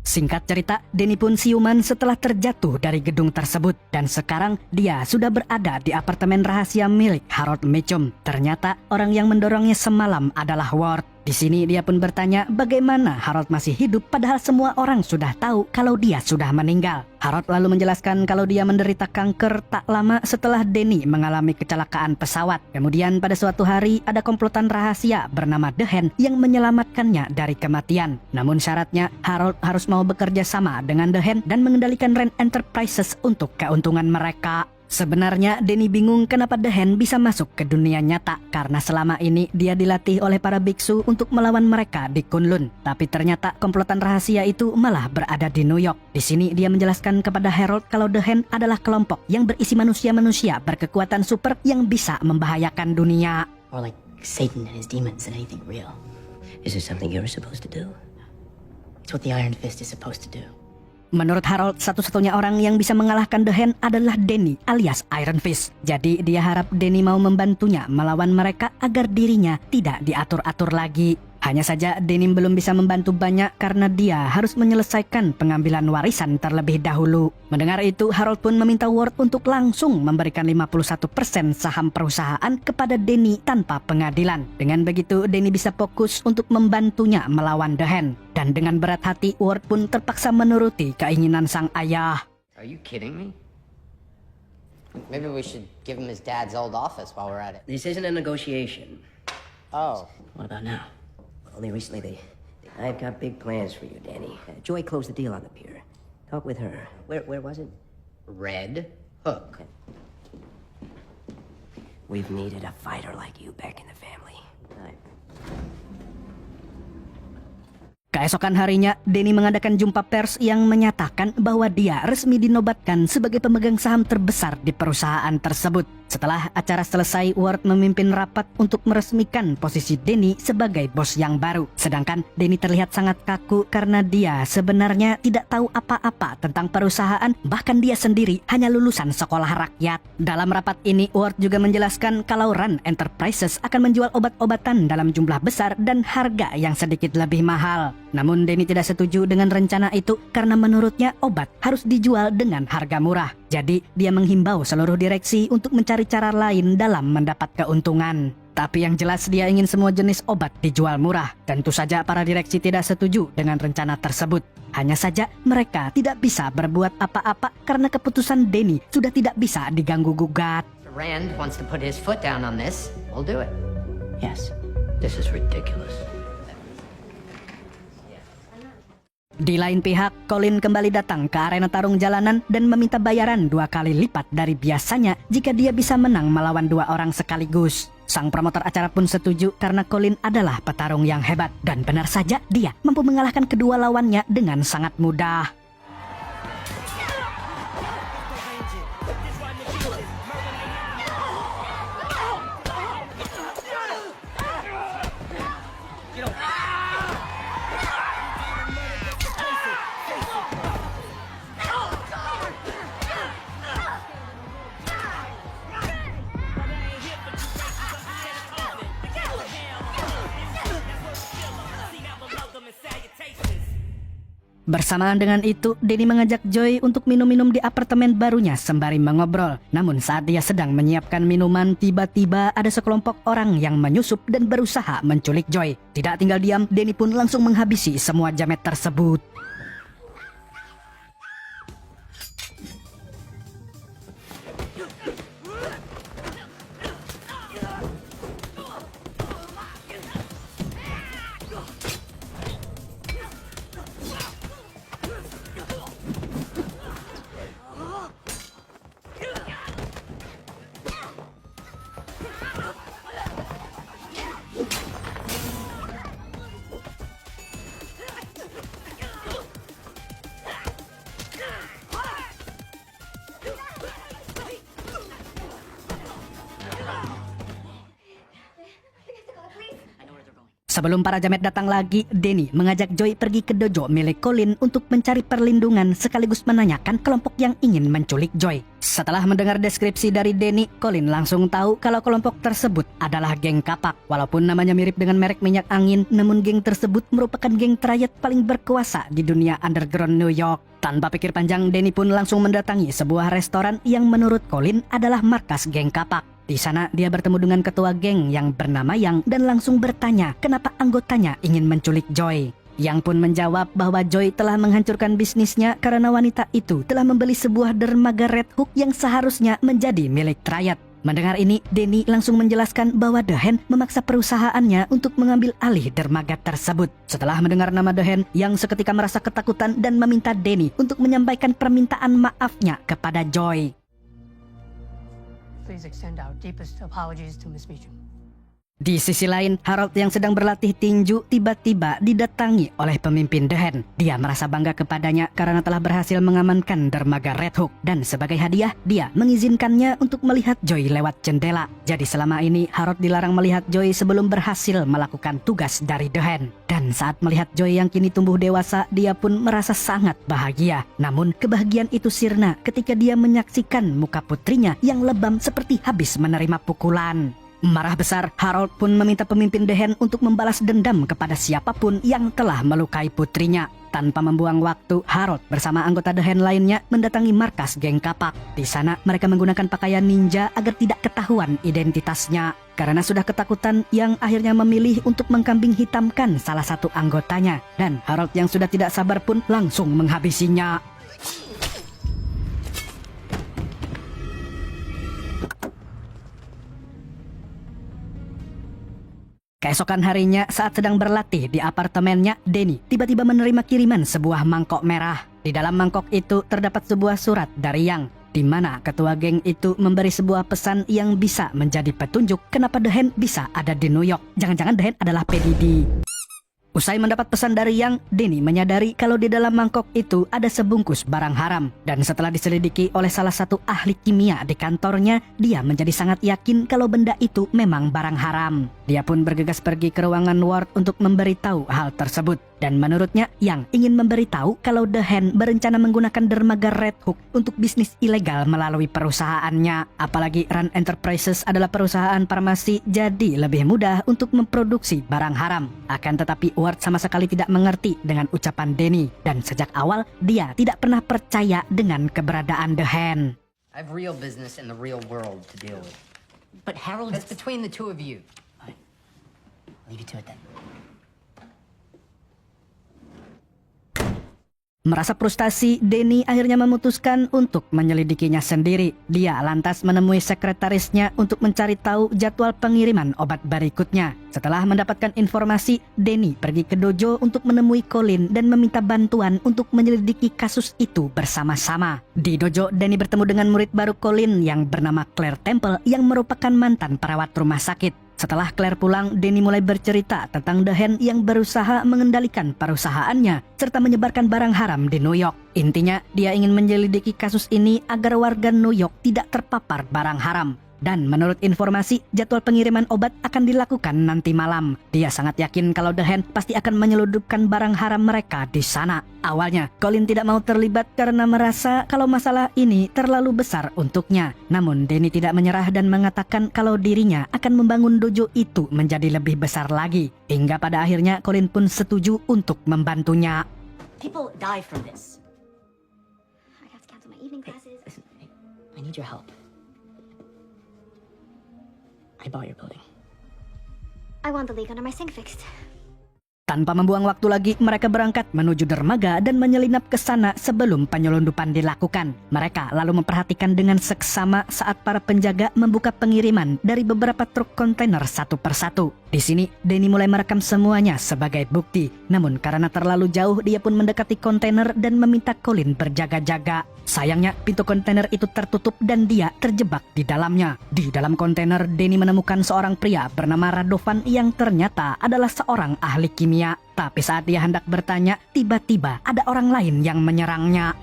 Singkat cerita, Danny pun siuman setelah terjatuh dari gedung tersebut. Dan sekarang dia sudah berada di apartemen rahasia milik Harold Meachum. Ternyata orang yang mendorongnya semalam adalah Ward. Di sini dia pun bertanya bagaimana Harold masih hidup padahal semua orang sudah tahu kalau dia sudah meninggal. Harold lalu menjelaskan kalau dia menderita kanker tak lama setelah Danny mengalami kecelakaan pesawat. Kemudian pada suatu hari ada komplotan rahasia bernama The Hand yang menyelamatkannya dari kematian. Namun syaratnya Harold harus mau bekerja sama dengan The Hand dan mengendalikan Rand Enterprises untuk keuntungan mereka. Sebenarnya Danny bingung kenapa The Hand bisa masuk ke dunia nyata karena selama ini dia dilatih oleh para biksu untuk melawan mereka di Kunlun. Tapi ternyata komplotan rahasia itu malah berada di New York. Di sini dia menjelaskan kepada Harold kalau The Hand adalah kelompok yang berisi manusia-manusia berkekuatan super yang bisa membahayakan dunia. More like Satan and his demons than anything real. Is this something you're supposed to do? It's what the Iron Fist is supposed to do. Menurut Harold, satu-satunya orang yang bisa mengalahkan The Hand adalah Danny alias Iron Fist. Jadi dia harap Danny mau membantunya melawan mereka agar dirinya tidak diatur-atur lagi. Hanya saja Denim belum bisa membantu banyak karena dia harus menyelesaikan pengambilan warisan terlebih dahulu. Mendengar itu, Harold pun meminta Ward untuk langsung memberikan 51% saham perusahaan kepada Danny tanpa pengadilan. Dengan begitu, Danny bisa fokus untuk membantunya melawan The Hand. Dan dengan berat hati, Ward pun terpaksa menuruti keinginan sang ayah. Are you kidding me? Maybe we should give him his dad's old office while we're at it. This isn't a negotiation. Oh. What about now? Only recently I've got big plans for you, Danny. Joy closed the deal on the pier. Talk with her. Where was it? Red Hook. We've needed a fighter like you back in the family. Keesokan harinya, Danny mengadakan jumpa pers yang menyatakan bahwa dia resmi dinobatkan sebagai pemegang saham terbesar di perusahaan tersebut. Setelah acara selesai, Ward memimpin rapat untuk meresmikan posisi Danny sebagai bos yang baru. Sedangkan Danny terlihat sangat kaku karena dia sebenarnya tidak tahu apa-apa tentang perusahaan, bahkan dia sendiri hanya lulusan sekolah rakyat. Dalam rapat ini, Ward juga menjelaskan kalau Rand Enterprises akan menjual obat-obatan dalam jumlah besar dan harga yang sedikit lebih mahal. Namun Danny tidak setuju dengan rencana itu karena menurutnya obat harus dijual dengan harga murah. Jadi dia menghimbau seluruh direksi untuk mencari cara lain dalam mendapat keuntungan. Tapi yang jelas dia ingin semua jenis obat dijual murah. Tentu saja para direksi tidak setuju dengan rencana tersebut. Hanya saja mereka tidak bisa berbuat apa-apa karena keputusan Danny sudah tidak bisa diganggu-gugat. Rand wants to put his foot down on this. We'll do it. Yes. This is ridiculous. Di lain pihak, Colin kembali datang ke arena tarung jalanan dan meminta bayaran 2 kali lipat dari biasanya jika dia bisa menang melawan 2 orang sekaligus. Sang promotor acara pun setuju karena Colin adalah petarung yang hebat. Dan benar saja, dia mampu mengalahkan kedua lawannya dengan sangat mudah. Bersamaan dengan itu, Danny mengajak Joy untuk minum-minum di apartemen barunya sembari mengobrol. Namun saat dia sedang menyiapkan minuman, tiba-tiba ada sekelompok orang yang menyusup dan berusaha menculik Joy. Tidak tinggal diam, Danny pun langsung menghabisi semua jamet tersebut. Sebelum para jamet datang lagi, Danny mengajak Joy pergi ke dojo milik Colin untuk mencari perlindungan sekaligus menanyakan kelompok yang ingin menculik Joy. Setelah mendengar deskripsi dari Danny, Colin langsung tahu kalau kelompok tersebut adalah geng kapak. Walaupun namanya mirip dengan merek minyak angin, namun geng tersebut merupakan geng trayek paling berkuasa di dunia underground New York. Tanpa pikir panjang, Danny pun langsung mendatangi sebuah restoran yang menurut Colin adalah markas geng kapak. Di sana dia bertemu dengan ketua geng yang bernama Yang dan langsung bertanya kenapa anggotanya ingin menculik Joy. Yang pun menjawab bahwa Joy telah menghancurkan bisnisnya karena wanita itu telah membeli sebuah dermaga Red Hook yang seharusnya menjadi milik rakyat. Mendengar ini, Danny langsung menjelaskan bahwa The Hand memaksa perusahaannya untuk mengambil alih dermaga tersebut. Setelah mendengar nama The Hand, Yang seketika merasa ketakutan dan meminta Danny untuk menyampaikan permintaan maafnya kepada Joy. Please extend our deepest apologies to Miss Meacham. Di sisi lain, Harold yang sedang berlatih tinju tiba-tiba didatangi oleh pemimpin The Hand. Dia merasa bangga kepadanya karena telah berhasil mengamankan dermaga Red Hook. Dan sebagai hadiah, dia mengizinkannya untuk melihat Joy lewat jendela. Jadi selama ini, Harold dilarang melihat Joy sebelum berhasil melakukan tugas dari The Hand. Dan saat melihat Joy yang kini tumbuh dewasa, dia pun merasa sangat bahagia. Namun, kebahagiaan itu sirna ketika dia menyaksikan muka putrinya yang lebam seperti habis menerima pukulan. Marah besar, Harold pun meminta pemimpin The Hand untuk membalas dendam kepada siapapun yang telah melukai putrinya. Tanpa membuang waktu, Harold bersama anggota The Hand lainnya mendatangi markas geng kapak. Di sana mereka menggunakan pakaian ninja agar tidak ketahuan identitasnya. Karena sudah ketakutan, yang akhirnya memilih untuk mengkambing hitamkan salah satu anggotanya. Dan Harold yang sudah tidak sabar pun langsung menghabisinya. Keesokan harinya saat sedang berlatih di apartemennya, Danny tiba-tiba menerima kiriman sebuah mangkok merah. Di dalam mangkok itu terdapat sebuah surat dari Yang, di mana ketua geng itu memberi sebuah pesan yang bisa menjadi petunjuk kenapa The Hand bisa ada di New York. Jangan-jangan The Hand adalah PDD. Usai mendapat pesan dari Yang, Danny menyadari kalau di dalam mangkok itu ada sebungkus barang haram. Dan setelah diselidiki oleh salah satu ahli kimia di kantornya, dia menjadi sangat yakin kalau benda itu memang barang haram. Dia pun bergegas pergi ke ruangan Ward untuk memberitahu hal tersebut. Dan menurutnya, Yang ingin memberitahu kalau The Hand berencana menggunakan dermaga Red Hook untuk bisnis ilegal melalui perusahaannya. Apalagi Rand Enterprises adalah perusahaan farmasi, jadi lebih mudah untuk memproduksi barang haram. Akan tetapi Ward sama sekali tidak mengerti dengan ucapan Danny. Dan sejak awal, dia tidak pernah percaya dengan keberadaan The Hand. I have real business in the real world to deal with. But Harold, That's between the two of you. leave you to it then. Merasa frustasi, Danny akhirnya memutuskan untuk menyelidikinya sendiri. Dia lantas menemui sekretarisnya untuk mencari tahu jadwal pengiriman obat berikutnya. Setelah mendapatkan informasi, Danny pergi ke dojo untuk menemui Colin dan meminta bantuan untuk menyelidiki kasus itu bersama-sama. Di dojo, Danny bertemu dengan murid baru Colin yang bernama Claire Temple yang merupakan mantan perawat rumah sakit. Setelah Claire pulang, Danny mulai bercerita tentang The Hand yang berusaha mengendalikan perusahaannya serta menyebarkan barang haram di New York. Intinya, dia ingin menyelidiki kasus ini agar warga New York tidak terpapar barang haram. Dan menurut informasi, jadwal pengiriman obat akan dilakukan nanti malam. Dia sangat yakin kalau The Hand pasti akan menyelundupkan barang haram mereka di sana. Awalnya, Colin tidak mau terlibat karena merasa kalau masalah ini terlalu besar untuknya. Namun, Danny tidak menyerah dan mengatakan kalau dirinya akan membangun dojo itu menjadi lebih besar lagi. Hingga pada akhirnya, Colin pun setuju untuk membantunya. People die from this. I have to cancel my evening classes. Listen, I need your help. I bought your building. I want the leak under my sink fixed. Tanpa membuang waktu lagi, mereka berangkat menuju dermaga dan menyelinap ke sana sebelum penyelundupan dilakukan. Mereka lalu memperhatikan dengan seksama saat para penjaga membuka pengiriman dari beberapa truk kontainer satu persatu. Di sini, Danny mulai merekam semuanya sebagai bukti. Namun karena terlalu jauh, dia pun mendekati kontainer dan meminta Colin berjaga-jaga. Sayangnya, pintu kontainer itu tertutup dan dia terjebak di dalamnya. Di dalam kontainer, Danny menemukan seorang pria bernama Radovan yang ternyata adalah seorang ahli kimia. Tapi saat dia hendak bertanya, tiba-tiba ada orang lain yang menyerangnya.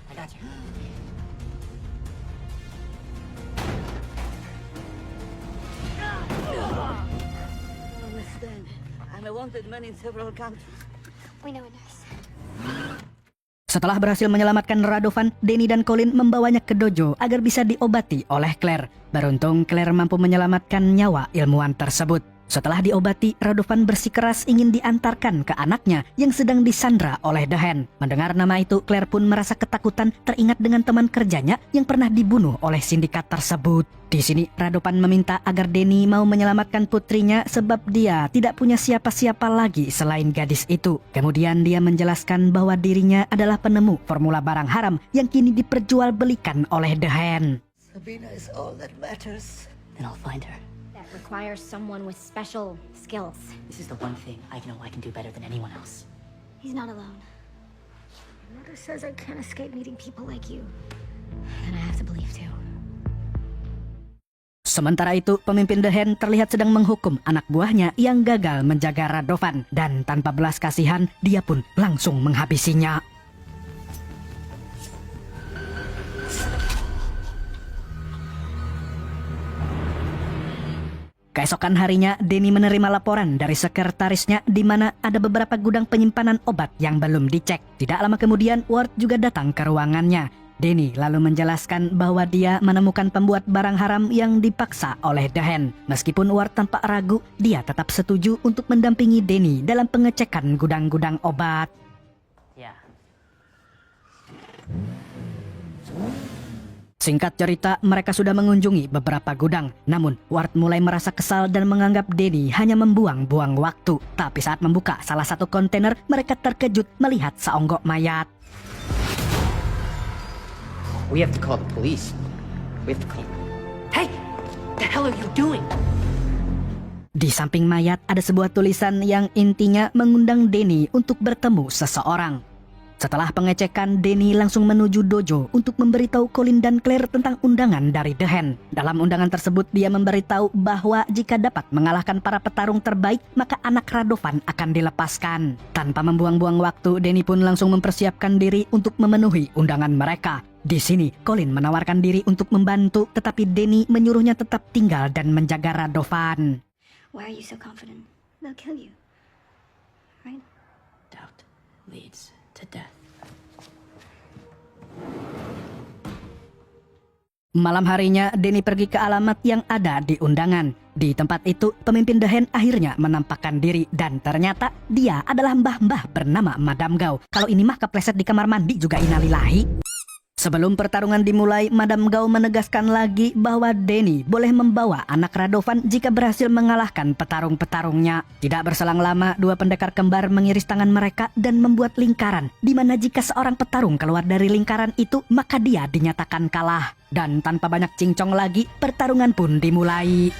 I got you. I'm a wanted man in several countries. We know a nurse. Setelah berhasil menyelamatkan Radovan, Danny dan Colin membawanya ke dojo agar bisa diobati oleh Claire. Beruntung Claire mampu menyelamatkan nyawa ilmuwan tersebut. Setelah diobati, Radovan bersikeras ingin diantarkan ke anaknya yang sedang disandra oleh The Hand. Mendengar nama itu, Claire pun merasa ketakutan teringat dengan teman kerjanya yang pernah dibunuh oleh sindikat tersebut. Di sini, Radovan meminta agar Danny mau menyelamatkan putrinya sebab dia tidak punya siapa-siapa lagi selain gadis itu. Kemudian dia menjelaskan bahwa dirinya adalah penemu formula barang haram yang kini diperjualbelikan oleh The Hand. Sabina is all that matters. Then I'll find her. That requires someone with special skills. This is the one thing I know I can do better than anyone else. He's not alone. Mother says I can't escape meeting people like you. And I have to believe too. Sementara itu, pemimpin The Hand terlihat sedang menghukum anak buahnya yang gagal menjaga Radovan. Dan tanpa belas kasihan, dia pun langsung menghabisinya. Keesokan harinya, Denny menerima laporan dari sekretarisnya di mana ada beberapa gudang penyimpanan obat yang belum dicek. Tidak lama kemudian, Ward juga datang ke ruangannya. Denny lalu menjelaskan bahwa dia menemukan pembuat barang haram yang dipaksa oleh The Hand. Meskipun Ward tampak ragu, dia tetap setuju untuk mendampingi Denny dalam pengecekan gudang-gudang obat. Yeah. Singkat cerita, mereka sudah mengunjungi beberapa gudang. Namun, Ward mulai merasa kesal dan menganggap Denny hanya membuang-buang waktu. Tapi saat membuka salah satu kontainer, mereka terkejut melihat seonggok mayat. We have to call the police. We have to call... Hey! What the hell are you doing? Di samping mayat ada sebuah tulisan yang intinya mengundang Denny untuk bertemu seseorang. Setelah pengecekan, Denny langsung menuju dojo untuk memberitahu Colin dan Claire tentang undangan dari The Hand. Dalam undangan tersebut, dia memberitahu bahwa jika dapat mengalahkan para petarung terbaik, maka anak Radovan akan dilepaskan. Tanpa membuang-buang waktu, Denny pun langsung mempersiapkan diri untuk memenuhi undangan mereka. Di sini, Colin menawarkan diri untuk membantu, tetapi Denny menyuruhnya tetap tinggal dan menjaga Radovan. Why are you so confident? They'll kill you. Right? Doubt leads to death. Malam harinya, Denny pergi ke alamat yang ada di undangan. Di tempat itu, pemimpin The Hand akhirnya menampakkan diri dan ternyata dia adalah mbah-mbah bernama Madame Gao. Kalau ini mah kepleset di kamar mandi juga innalillahi. Sebelum pertarungan dimulai, Madame Gao menegaskan lagi bahwa Denny boleh membawa anak Radovan jika berhasil mengalahkan petarung-petarungnya. Tidak berselang lama, dua pendekar kembar mengiris tangan mereka dan membuat lingkaran, di mana jika seorang petarung keluar dari lingkaran itu, maka dia dinyatakan kalah. Dan tanpa banyak cincong lagi, pertarungan pun dimulai.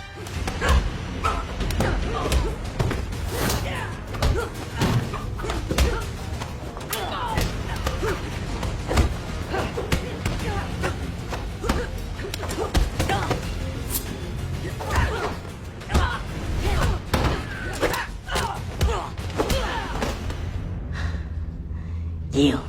Yield.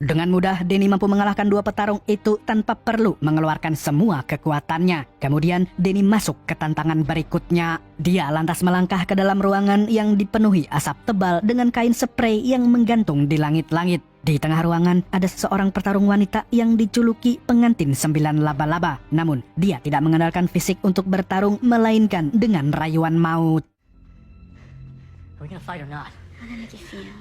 Dengan mudah, Denny mampu mengalahkan dua petarung itu tanpa perlu mengeluarkan semua kekuatannya. Kemudian, Denny masuk ke tantangan berikutnya. Dia lantas melangkah ke dalam ruangan yang dipenuhi asap tebal dengan kain spray yang menggantung di langit-langit. Di tengah ruangan, ada seorang petarung wanita yang dijuluki pengantin 9 laba-laba. Namun, dia tidak mengandalkan fisik untuk bertarung, melainkan dengan rayuan maut. Are we gonna fight or not? How does that make you feel?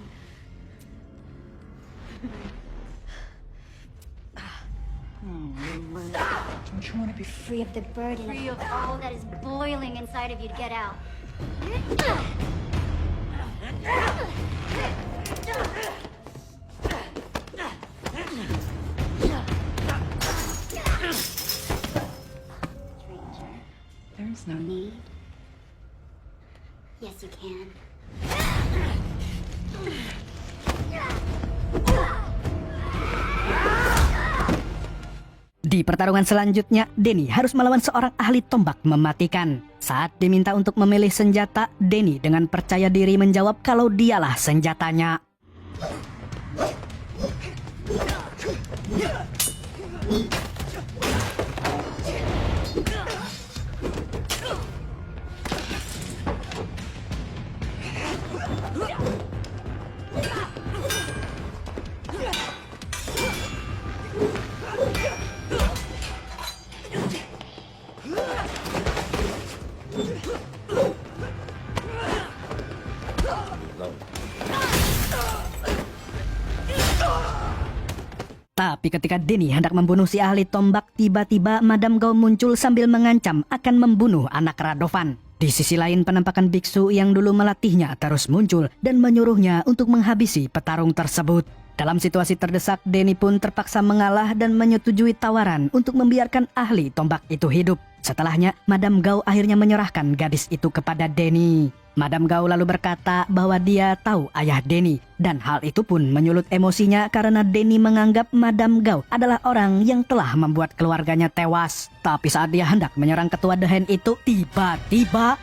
Don't you want to be Free of the burden of all that is boiling inside of you to get out. Stranger, There's no need? Yes, you can. Di pertarungan selanjutnya, Denny harus melawan seorang ahli tombak mematikan. Saat diminta untuk memilih senjata, Denny dengan percaya diri menjawab kalau dialah senjatanya. Tapi ketika Denny hendak membunuh si ahli tombak, tiba-tiba Madame Gao muncul sambil mengancam akan membunuh anak Radovan. Di sisi lain, penampakan biksu yang dulu melatihnya terus muncul dan menyuruhnya untuk menghabisi petarung tersebut. Dalam situasi terdesak, Denny pun terpaksa mengalah dan menyetujui tawaran untuk membiarkan ahli tombak itu hidup. Setelahnya, Madame Gao akhirnya menyerahkan gadis itu kepada Denny. Madam Gao lalu berkata bahwa dia tahu ayah Danny, dan hal itu pun menyulut emosinya karena Danny menganggap Madam Gao adalah orang yang telah membuat keluarganya tewas. Tapi saat dia hendak menyerang ketua The Hand itu, tiba-tiba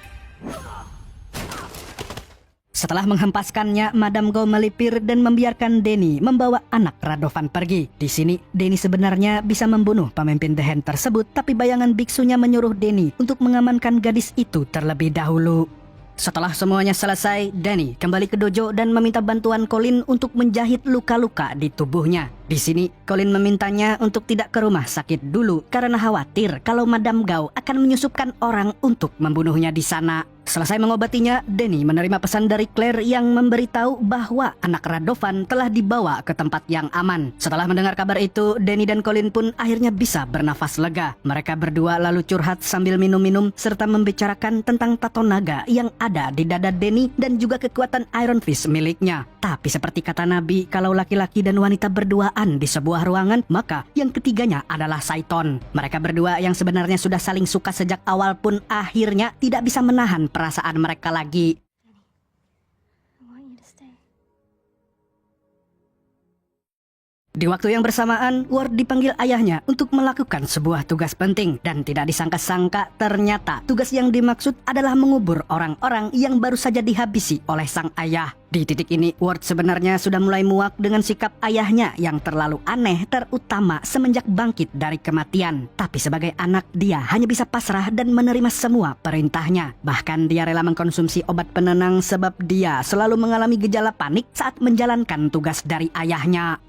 setelah menghempaskannya, Madam Gao melipir dan membiarkan Danny membawa anak Radovan pergi. Di sini, Danny sebenarnya bisa membunuh pemimpin The Hand tersebut, tapi bayangan biksunya menyuruh Danny untuk mengamankan gadis itu terlebih dahulu. Setelah semuanya selesai, Danny kembali ke dojo dan meminta bantuan Colin untuk menjahit luka-luka di tubuhnya. Di sini, Colin memintanya untuk tidak ke rumah sakit dulu karena khawatir kalau Madam Gao akan menyusupkan orang untuk membunuhnya di sana. Selesai mengobatinya, Danny menerima pesan dari Claire yang memberitahu bahwa anak Radovan telah dibawa ke tempat yang aman. Setelah mendengar kabar itu, Danny dan Colin pun akhirnya bisa bernafas lega. Mereka berdua lalu curhat sambil minum-minum serta membicarakan tentang tato naga yang ada di dada Danny dan juga kekuatan Iron Fist miliknya. Tapi seperti kata Nabi, kalau laki-laki dan wanita berduaan di sebuah ruangan, maka yang ketiganya adalah Saiton. Mereka berdua yang sebenarnya sudah saling suka sejak awal pun akhirnya tidak bisa menahan perasaan mereka lagi. I want you to stay. Di waktu yang bersamaan, Ward dipanggil ayahnya untuk melakukan sebuah tugas penting. Dan tidak disangka-sangka, ternyata tugas yang dimaksud adalah mengubur orang-orang yang baru saja dihabisi oleh sang ayah. Di titik ini, Ward sebenarnya sudah mulai muak dengan sikap ayahnya yang terlalu aneh, terutama semenjak bangkit dari kematian. Tapi sebagai anak, dia hanya bisa pasrah dan menerima semua perintahnya. Bahkan dia rela mengkonsumsi obat penenang sebab dia selalu mengalami gejala panik saat menjalankan tugas dari ayahnya.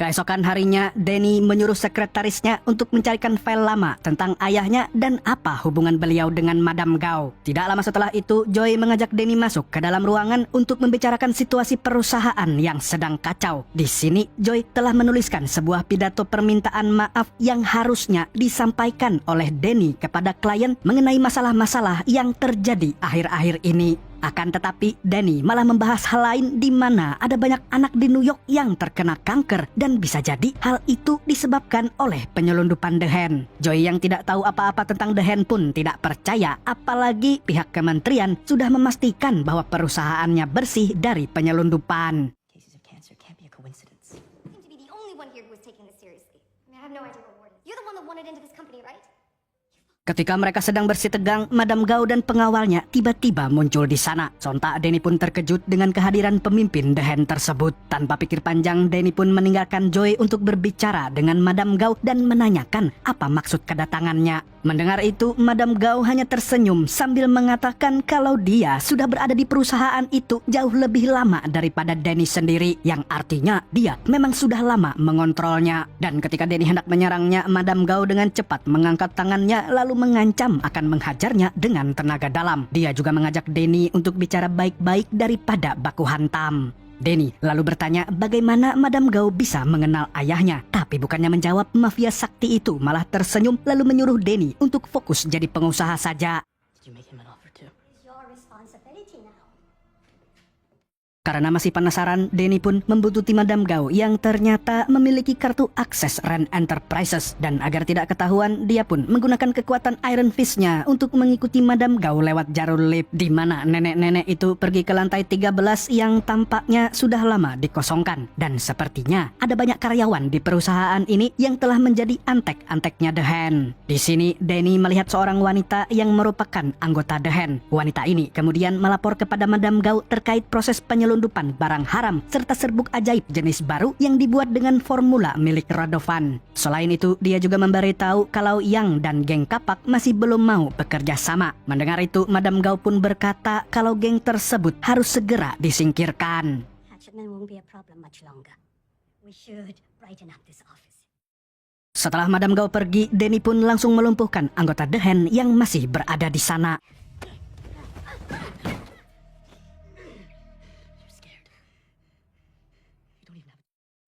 Keesokan harinya, Danny menyuruh sekretarisnya untuk mencarikan file lama tentang ayahnya dan apa hubungan beliau dengan Madam Gao. Tidak lama setelah itu, Joy mengajak Danny masuk ke dalam ruangan untuk membicarakan situasi perusahaan yang sedang kacau. Di sini, Joy telah menuliskan sebuah pidato permintaan maaf yang harusnya disampaikan oleh Danny kepada klien mengenai masalah-masalah yang terjadi akhir-akhir ini. Akan tetapi, Danny malah membahas hal lain di mana ada banyak anak di New York yang terkena kanker dan bisa jadi hal itu disebabkan oleh penyelundupan The Hand. Joy yang tidak tahu apa-apa tentang The Hand pun tidak percaya, apalagi pihak kementerian sudah memastikan bahwa perusahaannya bersih dari penyelundupan. Cases of cancer can't be a coincidence. You seem to be the only one here who is taking this seriously. I mean, I have no idea where Ward is. You're the one that wanted into this company, right? Ketika mereka sedang bersih tegang, Madam Gao dan pengawalnya tiba-tiba muncul di sana. Sontak Danny pun terkejut dengan kehadiran pemimpin The Hand tersebut. Tanpa pikir panjang, Danny pun meninggalkan Joy untuk berbicara dengan Madam Gao dan menanyakan apa maksud kedatangannya. Mendengar itu, Madam Gao hanya tersenyum sambil mengatakan kalau dia sudah berada di perusahaan itu jauh lebih lama daripada Danny sendiri, yang artinya dia memang sudah lama mengontrolnya. Dan ketika Danny hendak menyerangnya, Madam Gao dengan cepat mengangkat tangannya lalu mengancam akan menghajarnya dengan tenaga dalam. Dia juga mengajak Danny untuk bicara baik-baik daripada baku hantam. Danny lalu bertanya bagaimana Madam Gao bisa mengenal ayahnya. Tapi bukannya menjawab, mafia sakti itu malah tersenyum lalu menyuruh Danny untuk fokus jadi pengusaha saja. Did you make him an offer too? It's your responsibility now. Karena masih penasaran, Danny pun membuntuti Madam Gao yang ternyata memiliki kartu akses Rand Enterprises. Dan agar tidak ketahuan, dia pun menggunakan kekuatan Iron Fist-nya untuk mengikuti Madam Gao lewat jalur lift, di mana nenek-nenek itu pergi ke lantai 13 yang tampaknya sudah lama dikosongkan. Dan sepertinya ada banyak karyawan di perusahaan ini yang telah menjadi antek-anteknya The Hand. Di sini, Danny melihat seorang wanita yang merupakan anggota The Hand. Wanita ini kemudian melapor kepada Madam Gao terkait proses penyelundupan barang haram serta serbuk ajaib jenis baru yang dibuat dengan formula milik Radovan. Selain itu, dia juga memberitahu kalau Yang dan geng kapak masih belum mau bekerja sama. Mendengar itu, Madam Gao pun berkata kalau geng tersebut harus segera disingkirkan. Hatchetman won't be a problem much longer. We should brighten up this office. Setelah Madam Gao pergi, Danny pun langsung melumpuhkan anggota The Hand yang masih berada di sana.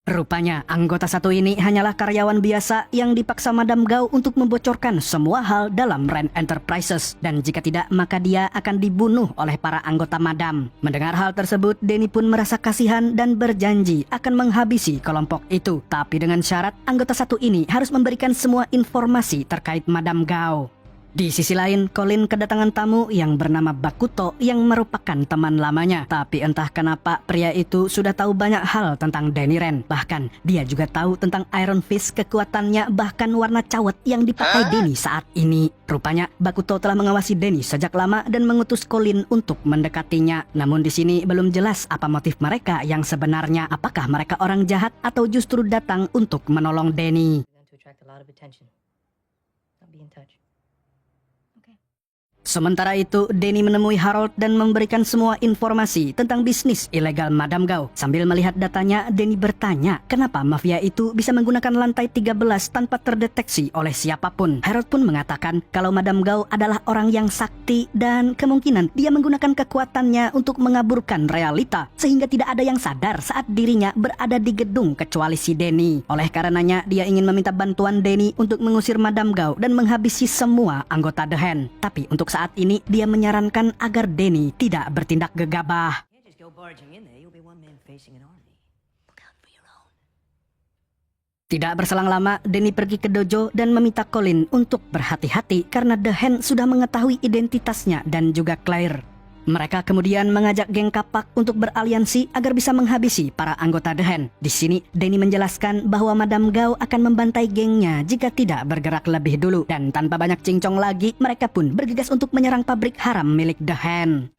Rupanya anggota satu ini hanyalah karyawan biasa yang dipaksa Madam Gao untuk membocorkan semua hal dalam Ren Enterprises, dan jika tidak maka dia akan dibunuh oleh para anggota Madam. Mendengar hal tersebut, Denny pun merasa kasihan dan berjanji akan menghabisi kelompok itu, tapi dengan syarat anggota satu ini harus memberikan semua informasi terkait Madam Gao. Di sisi lain, Colin kedatangan tamu yang bernama Bakuto yang merupakan teman lamanya. Tapi entah kenapa pria itu sudah tahu banyak hal tentang Denny Ren. Bahkan dia juga tahu tentang Iron Fist, kekuatannya, bahkan warna cawet yang dipakai Denny saat ini. Rupanya Bakuto telah mengawasi Denny sejak lama dan mengutus Colin untuk mendekatinya. Namun di sini belum jelas apa motif mereka yang sebenarnya. Apakah mereka orang jahat atau justru datang untuk menolong Denny? To attract a lot of attention. I'll be in touch. Sementara itu, Denny menemui Harold dan memberikan semua informasi tentang bisnis ilegal Madam Gao. Sambil melihat datanya, Denny bertanya kenapa mafia itu bisa menggunakan lantai 13 tanpa terdeteksi oleh siapapun. Harold pun mengatakan kalau Madam Gao adalah orang yang sakti dan kemungkinan dia menggunakan kekuatannya untuk mengaburkan realita sehingga tidak ada yang sadar saat dirinya berada di gedung kecuali si Denny. Oleh karenanya, dia ingin meminta bantuan Denny untuk mengusir Madam Gao dan menghabisi semua anggota The Hand. Tapi untuk saat ini dia menyarankan agar Denny tidak bertindak gegabah. Can't just go barging in there. You'll be one man facing an army. Look out for your own. Tidak berselang lama, Denny pergi ke dojo dan meminta Colin untuk berhati-hati karena The Hand sudah mengetahui identitasnya dan juga Claire. Mereka kemudian mengajak geng kapak untuk beraliansi agar bisa menghabisi para anggota The Hand. Di sini, Denny menjelaskan bahwa Madam Gao akan membantai gengnya jika tidak bergerak lebih dulu. Dan tanpa banyak cincong lagi, mereka pun bergegas untuk menyerang pabrik haram milik The Hand.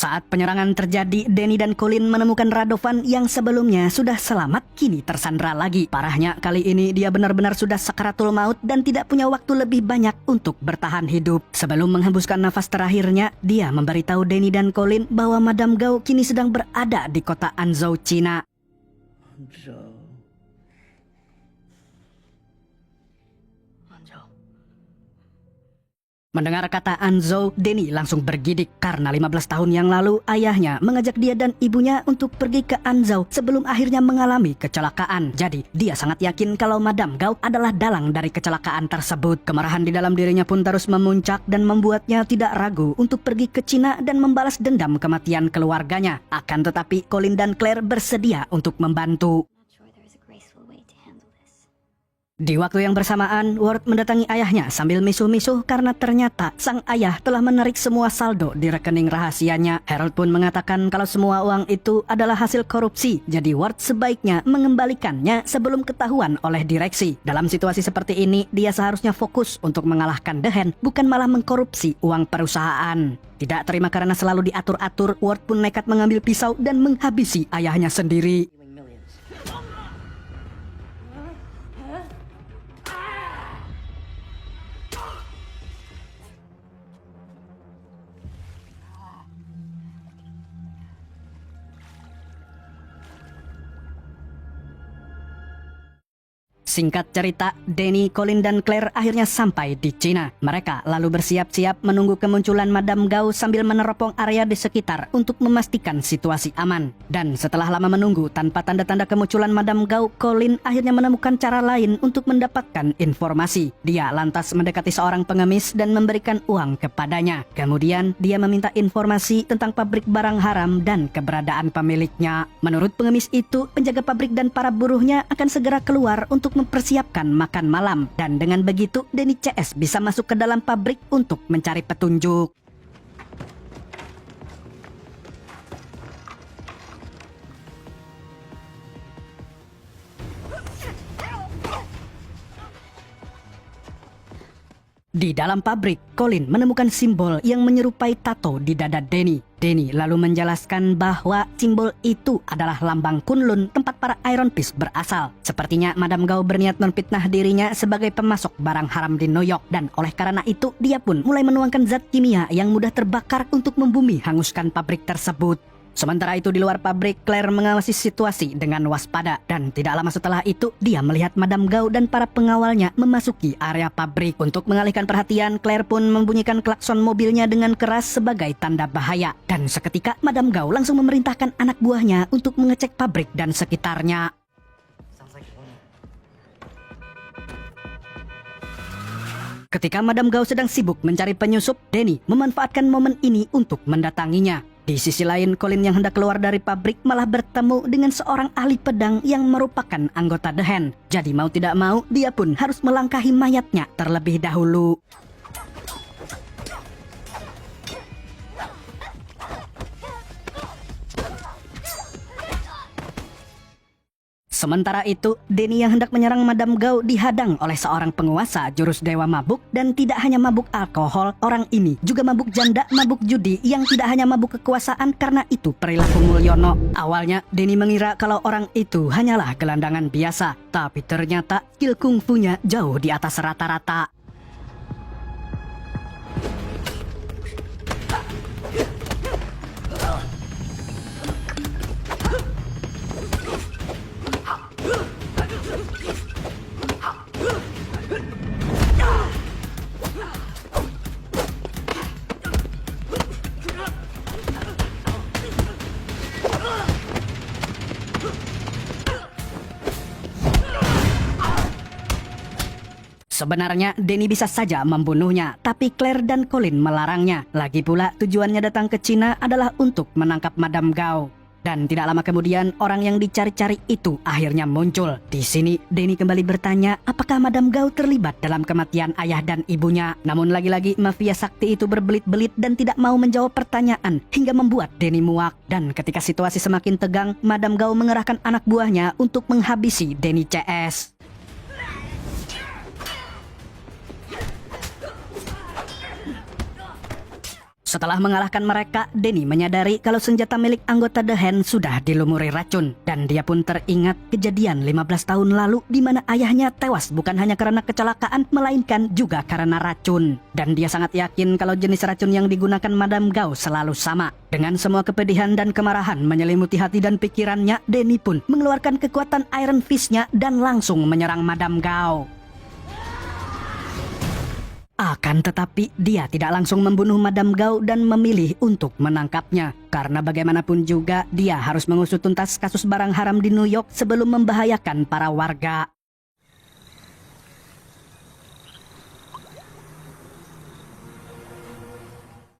Saat penyerangan terjadi, Denny dan Colin menemukan Radovan yang sebelumnya sudah selamat, kini tersandra lagi. Parahnya, kali ini dia benar-benar sudah sakaratul maut dan tidak punya waktu lebih banyak untuk bertahan hidup. Sebelum menghembuskan nafas terakhirnya, dia memberitahu Denny dan Colin bahwa Madam Gao kini sedang berada di kota Anzhou, Cina. Anzhou. Mendengar kata Anzhou, Denny langsung bergidik karena 15 tahun yang lalu ayahnya mengajak dia dan ibunya untuk pergi ke Anzhou sebelum akhirnya mengalami kecelakaan. Jadi dia sangat yakin kalau Madam Gao adalah dalang dari kecelakaan tersebut. Kemarahan di dalam dirinya pun terus memuncak dan membuatnya tidak ragu untuk pergi ke Cina dan membalas dendam kematian keluarganya. Akan tetapi Colin dan Claire bersedia untuk membantu. Di waktu yang bersamaan, Ward mendatangi ayahnya sambil misuh-misuh karena ternyata sang ayah telah menarik semua saldo di rekening rahasianya. Harold pun mengatakan kalau semua uang itu adalah hasil korupsi, jadi Ward sebaiknya mengembalikannya sebelum ketahuan oleh direksi. Dalam situasi seperti ini, dia seharusnya fokus untuk mengalahkan The Hand, bukan malah mengkorupsi uang perusahaan. Tidak terima karena selalu diatur-atur, Ward pun nekat mengambil pisau dan menghabisi ayahnya sendiri. Singkat cerita, Denny, Colin, dan Claire akhirnya sampai di Cina. Mereka lalu bersiap-siap menunggu kemunculan Madam Gao sambil meneropong area di sekitar untuk memastikan situasi aman. Dan setelah lama menunggu tanpa tanda-tanda kemunculan Madam Gao, Colin akhirnya menemukan cara lain untuk mendapatkan informasi. Dia lantas mendekati seorang pengemis dan memberikan uang kepadanya. Kemudian dia meminta informasi tentang pabrik barang haram dan keberadaan pemiliknya. Menurut pengemis itu, penjaga pabrik dan para buruhnya akan segera keluar untuk mempersiapkan makan malam, dan dengan begitu Denny CS bisa masuk ke dalam pabrik untuk mencari petunjuk. Di dalam pabrik, Colin menemukan simbol yang menyerupai tato di dada Denny. Denny lalu menjelaskan bahwa simbol itu adalah lambang Kunlun, tempat para Iron Fist berasal. Sepertinya Madam Gao berniat memfitnah dirinya sebagai pemasok barang haram di New York, dan oleh karena itu dia pun mulai menuangkan zat kimia yang mudah terbakar untuk membumi hanguskan pabrik tersebut. Sementara itu di luar pabrik, Claire mengawasi situasi dengan waspada dan tidak lama setelah itu dia melihat Madame Gao dan para pengawalnya memasuki area pabrik. Untuk mengalihkan perhatian, Claire pun membunyikan klakson mobilnya dengan keras sebagai tanda bahaya. Dan seketika Madame Gao langsung memerintahkan anak buahnya untuk mengecek pabrik dan sekitarnya. Ketika Madame Gao sedang sibuk mencari penyusup, Danny memanfaatkan momen ini untuk mendatanginya. Di sisi lain, Colin yang hendak keluar dari pabrik malah bertemu dengan seorang ahli pedang yang merupakan anggota The Hand. Jadi mau tidak mau, dia pun harus melangkahi mayatnya terlebih dahulu. Sementara itu, Danny yang hendak menyerang Madame Gao dihadang oleh seorang penguasa jurus dewa mabuk. Dan tidak hanya mabuk alkohol, orang ini juga mabuk janda, mabuk judi yang tidak hanya mabuk kekuasaan karena itu perilaku Mulyono. Awalnya, Danny mengira kalau orang itu hanyalah gelandangan biasa. Tapi ternyata skill kungfunya jauh di atas rata-rata. Sebenarnya Danny bisa saja membunuhnya, tapi Claire dan Colin melarangnya. Lagi pula tujuannya datang ke Cina adalah untuk menangkap Madame Gao. Dan tidak lama kemudian orang yang dicari-cari itu akhirnya muncul. Di sini Danny kembali bertanya apakah Madame Gao terlibat dalam kematian ayah dan ibunya. Namun lagi-lagi mafia sakti itu berbelit-belit dan tidak mau menjawab pertanyaan hingga membuat Danny muak. Dan ketika situasi semakin tegang, Madame Gao mengerahkan anak buahnya untuk menghabisi Danny CS. Setelah mengalahkan mereka, Danny menyadari kalau senjata milik anggota The Hand sudah dilumuri racun. Dan dia pun teringat kejadian 15 tahun lalu di mana ayahnya tewas bukan hanya karena kecelakaan, melainkan juga karena racun. Dan dia sangat yakin kalau jenis racun yang digunakan Madame Gao selalu sama. Dengan semua kepedihan dan kemarahan menyelimuti hati dan pikirannya, Danny pun mengeluarkan kekuatan Iron Fist-nya dan langsung menyerang Madame Gao. Akan tetapi dia tidak langsung membunuh Madame Gao dan memilih untuk menangkapnya. Karena bagaimanapun juga dia harus mengusut tuntas kasus barang haram di New York sebelum membahayakan para warga.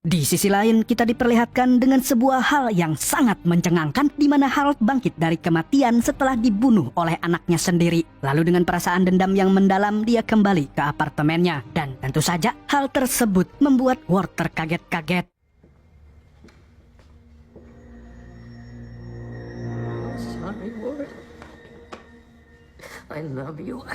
Di sisi lain, kita diperlihatkan dengan sebuah hal yang sangat mencengangkan di mana Harold bangkit dari kematian setelah dibunuh oleh anaknya sendiri. Lalu dengan perasaan dendam yang mendalam, dia kembali ke apartemennya. Dan tentu saja, hal tersebut membuat Ward terkaget-kaget. Sorry, Ward. I love you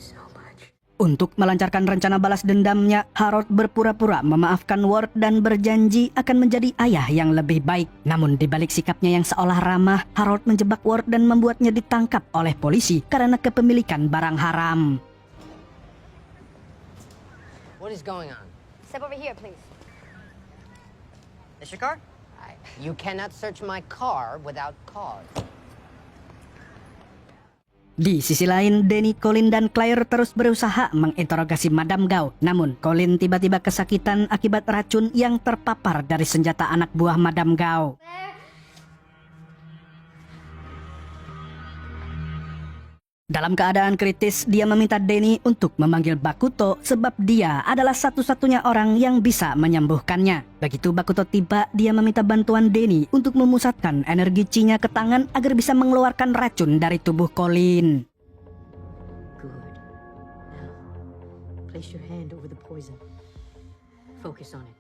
so much. Untuk melancarkan rencana balas dendamnya, Harold berpura-pura memaafkan Ward dan berjanji akan menjadi ayah yang lebih baik. Namun di balik sikapnya yang seolah ramah, Harold menjebak Ward dan membuatnya ditangkap oleh polisi karena kepemilikan barang haram. What is going on? Step over here, please. Is your car? You cannot search my car without cause. Di sisi lain, Danny, Colin, dan Claire terus berusaha menginterogasi Madame Gao. Namun, Colin tiba-tiba kesakitan akibat racun yang terpapar dari senjata anak buah Madame Gao. Dalam keadaan kritis, dia meminta Danny untuk memanggil Bakuto sebab dia adalah satu-satunya orang yang bisa menyembuhkannya. Begitu Bakuto tiba, dia meminta bantuan Danny untuk memusatkan energi Chi-nya ke tangan agar bisa mengeluarkan racun dari tubuh Colin. Good. Now, place your hand over the poison. Focus on it.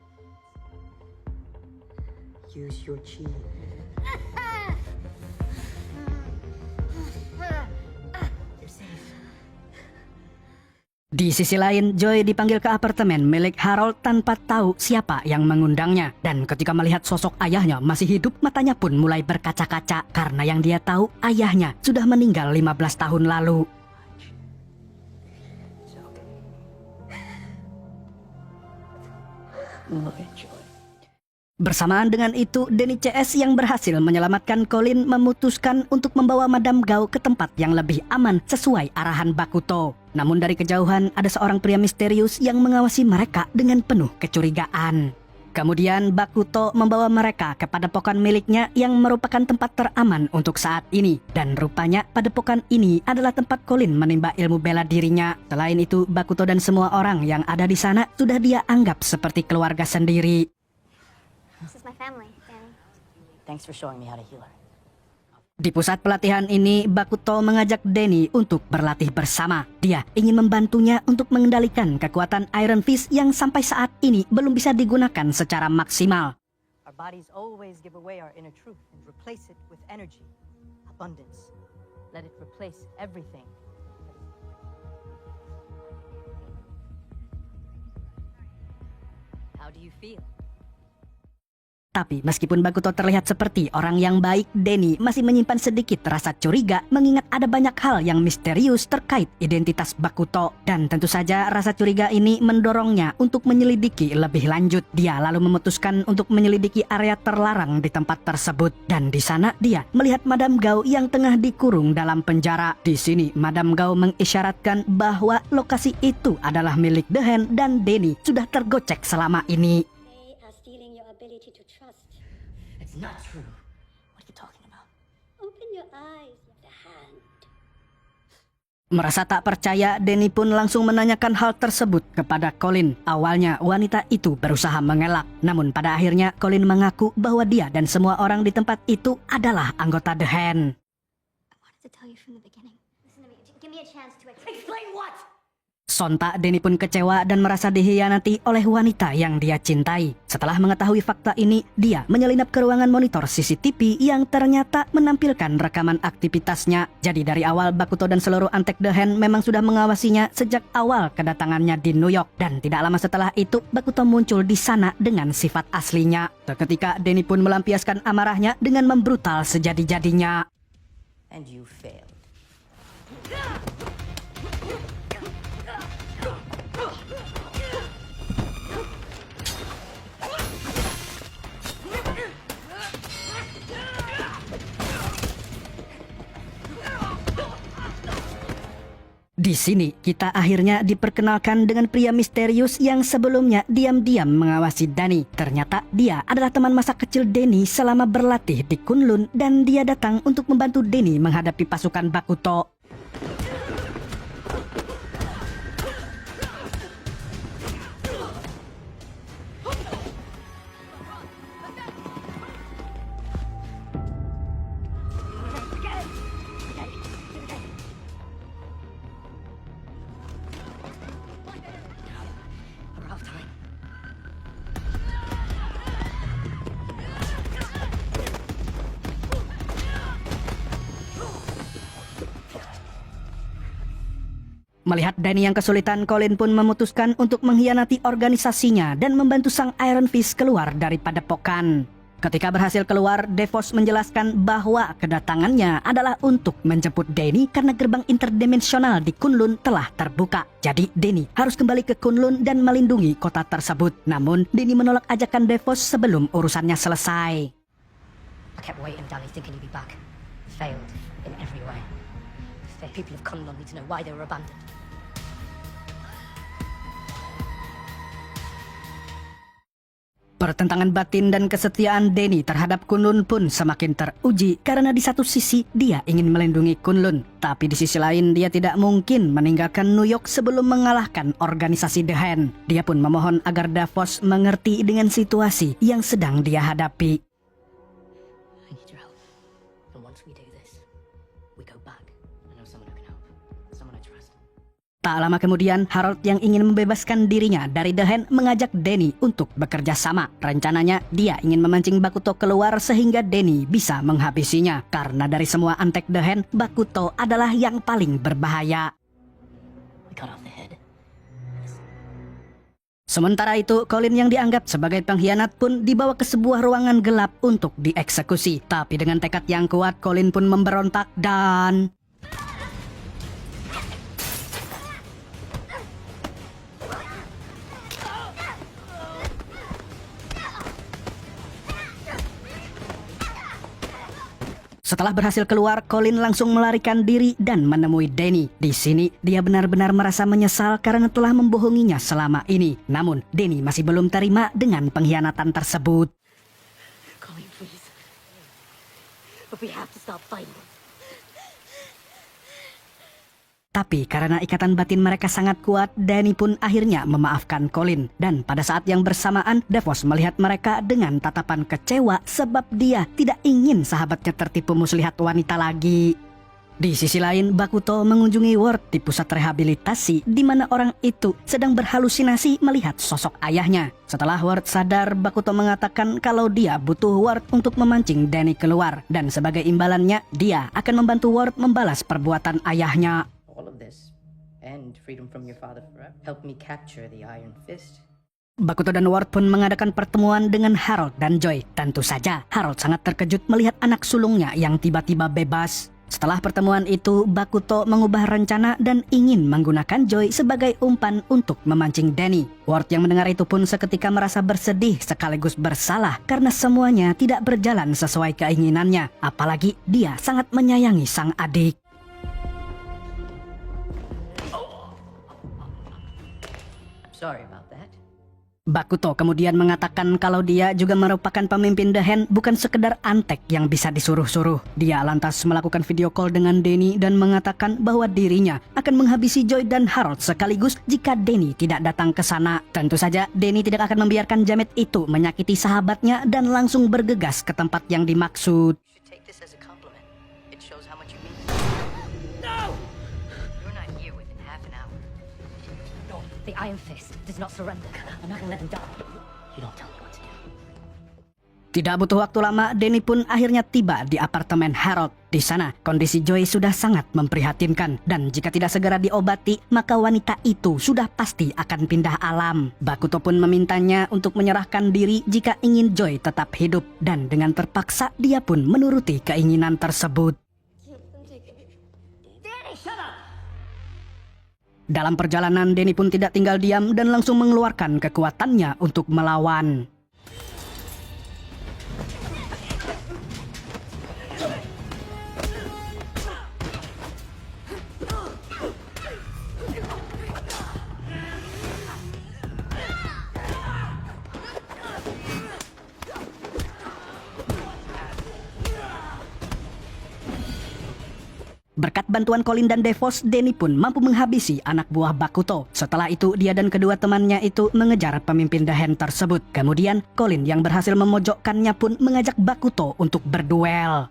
Use your chi. You're safe. Di sisi lain, Joy dipanggil ke apartemen milik Harold tanpa tahu siapa yang mengundangnya. Dan ketika melihat sosok ayahnya masih hidup, matanya pun mulai berkaca-kaca. Karena yang dia tahu, ayahnya sudah meninggal 15 tahun lalu. Look at Joy. Bersamaan dengan itu, Denny CS yang berhasil menyelamatkan Colin memutuskan untuk membawa Madame Gao ke tempat yang lebih aman sesuai arahan Bakuto. Namun dari kejauhan ada seorang pria misterius yang mengawasi mereka dengan penuh kecurigaan. Kemudian Bakuto membawa mereka ke padepokan miliknya yang merupakan tempat teraman untuk saat ini. Dan rupanya padepokan ini adalah tempat Colin menimba ilmu bela dirinya. Selain itu, Bakuto dan semua orang yang ada di sana sudah dia anggap seperti keluarga sendiri. This is my family, Danny. Thanks for showing me how to heal her. Di pusat pelatihan ini, Bakuto mengajak Denny untuk berlatih bersama. Dia ingin membantunya untuk mengendalikan kekuatan Iron Fist yang sampai saat ini belum bisa digunakan secara maksimal. Our bodies always give away our inner truth and replace it with energy, abundance. Let it replace everything. How do you feel? Tapi meskipun Bakuto terlihat seperti orang yang baik, Denny masih menyimpan sedikit rasa curiga mengingat ada banyak hal yang misterius terkait identitas Bakuto. Dan tentu saja rasa curiga ini mendorongnya untuk menyelidiki lebih lanjut. Dia lalu memutuskan untuk menyelidiki area terlarang di tempat tersebut. Dan di sana dia melihat Madame Gao yang tengah dikurung dalam penjara. Di sini Madame Gao mengisyaratkan bahwa lokasi itu adalah milik The Hand dan Denny sudah tergocek selama ini. They are stealing your ability to trust. It's not true. What are you talking about? Open your eyes, The Hand. Merasa tak percaya, Denny pun langsung menanyakan hal tersebut kepada Colin. Awalnya wanita itu berusaha mengelak, namun pada akhirnya Colin mengaku bahwa dia dan semua orang di tempat itu adalah anggota The Hand. I wanted to tell you from the beginning. Listen to me. Give me a chance to explain what? Sontak Denny pun kecewa dan merasa dihianati oleh wanita yang dia cintai. Setelah mengetahui fakta ini, dia menyelinap ke ruangan monitor CCTV yang ternyata menampilkan rekaman aktivitasnya. Jadi dari awal Bakuto dan seluruh antek The Hand memang sudah mengawasinya sejak awal kedatangannya di New York. Dan tidak lama setelah itu, Bakuto muncul di sana dengan sifat aslinya. Seketika Denny pun melampiaskan amarahnya dengan membrutal sejadi-jadinya. And you failed. Di sini kita akhirnya diperkenalkan dengan pria misterius yang sebelumnya diam-diam mengawasi Danny. Ternyata dia adalah teman masa kecil Denny selama berlatih di Kunlun dan dia datang untuk membantu Denny menghadapi pasukan Bakuto. We're off time. Melihat Danny yang kesulitan, Colin pun memutuskan untuk mengkhianati organisasinya dan membantu sang Iron Fist keluar dari padepokan. Ketika berhasil keluar, DeVos menjelaskan bahwa kedatangannya adalah untuk menjemput Danny karena gerbang interdimensional di Kunlun telah terbuka. Jadi Danny harus kembali ke Kunlun dan melindungi kota tersebut. Namun Danny menolak ajakan DeVos sebelum urusannya selesai. I kept waiting, Danny, thinking he'd be back. Failed in every way. The people of Kunlun need to know why they were abandoned. Pertentangan batin dan kesetiaan Danny terhadap Kunlun pun semakin teruji karena di satu sisi dia ingin melindungi Kunlun, tapi di sisi lain dia tidak mungkin meninggalkan New York sebelum mengalahkan organisasi The Hand. Dia pun memohon agar DeVos mengerti dengan situasi yang sedang dia hadapi. I need your help. And once we do this, we go back. I know someone who can help. Someone I trust. Tak lama kemudian, Harold yang ingin membebaskan dirinya dari The Hand mengajak Danny untuk bekerja sama. Rencananya, dia ingin memancing Bakuto keluar sehingga Danny bisa menghabisinya. Karena dari semua antek The Hand, Bakuto adalah yang paling berbahaya. We cut off the head. Sementara itu, Colin yang dianggap sebagai pengkhianat pun dibawa ke sebuah ruangan gelap untuk dieksekusi. Tapi dengan tekad yang kuat, Colin pun memberontak dan... Setelah berhasil keluar, Colin langsung melarikan diri dan menemui Danny. Di sini, dia benar-benar merasa menyesal karena telah membohonginya selama ini. Namun, Danny masih belum terima dengan pengkhianatan tersebut. Colleen, please. But we have to stop fighting. Tapi karena ikatan batin mereka sangat kuat, Danny pun akhirnya memaafkan Colin. Dan pada saat yang bersamaan, DeVos melihat mereka dengan tatapan kecewa sebab dia tidak ingin sahabatnya tertipu muslihat wanita lagi. Di sisi lain, Bakuto mengunjungi Ward di pusat rehabilitasi di mana orang itu sedang berhalusinasi melihat sosok ayahnya. Setelah Ward sadar, Bakuto mengatakan kalau dia butuh Ward untuk memancing Danny keluar. Dan sebagai imbalannya, dia akan membantu Ward membalas perbuatan ayahnya. All of this and freedom from your father forever helped me capture the Iron Fist. Bakuto dan Ward pun mengadakan pertemuan dengan Harold dan Joy. Tentu saja, Harold sangat terkejut melihat anak sulungnya yang tiba-tiba bebas. Setelah pertemuan itu, Bakuto mengubah rencana dan ingin menggunakan Joy sebagai umpan untuk memancing Danny. Ward yang mendengar itu pun seketika merasa bersedih sekaligus bersalah karena semuanya tidak berjalan sesuai keinginannya. Apalagi dia sangat menyayangi sang adik. Sorry about that. Bakuto kemudian mengatakan kalau dia juga merupakan pemimpin The Hand, bukan sekedar antek yang bisa disuruh-suruh. Dia lantas melakukan video call dengan Danny dan mengatakan bahwa dirinya akan menghabisi Joy dan Harold sekaligus jika Danny tidak datang ke sana. Tentu saja Danny tidak akan membiarkan jamet itu menyakiti sahabatnya dan langsung bergegas ke tempat yang dimaksud. You should take this as a compliment. It shows how much you mean. No! You're not here within half an hour. No, the Iron Fist does not surrender. I'm not gonna let them die. You don't tell me what to do. Tidak butuh waktu lama, Danny pun akhirnya tiba di apartemen Harold. Di sana, kondisi Joy sudah sangat memprihatinkan. Dan jika tidak segera diobati, maka wanita itu sudah pasti akan pindah alam. Bakuto pun memintanya untuk menyerahkan diri jika ingin Joy tetap hidup. Dan dengan terpaksa, dia pun menuruti keinginan tersebut. Dalam perjalanan, Danny pun tidak tinggal diam dan langsung mengeluarkan kekuatannya untuk melawan. Berkat bantuan Colin dan DeVos, Danny pun mampu menghabisi anak buah Bakuto. Setelah itu, dia dan kedua temannya itu mengejar pemimpin The Hand tersebut. Kemudian, Colin yang berhasil memojokkannya pun mengajak Bakuto untuk berduel.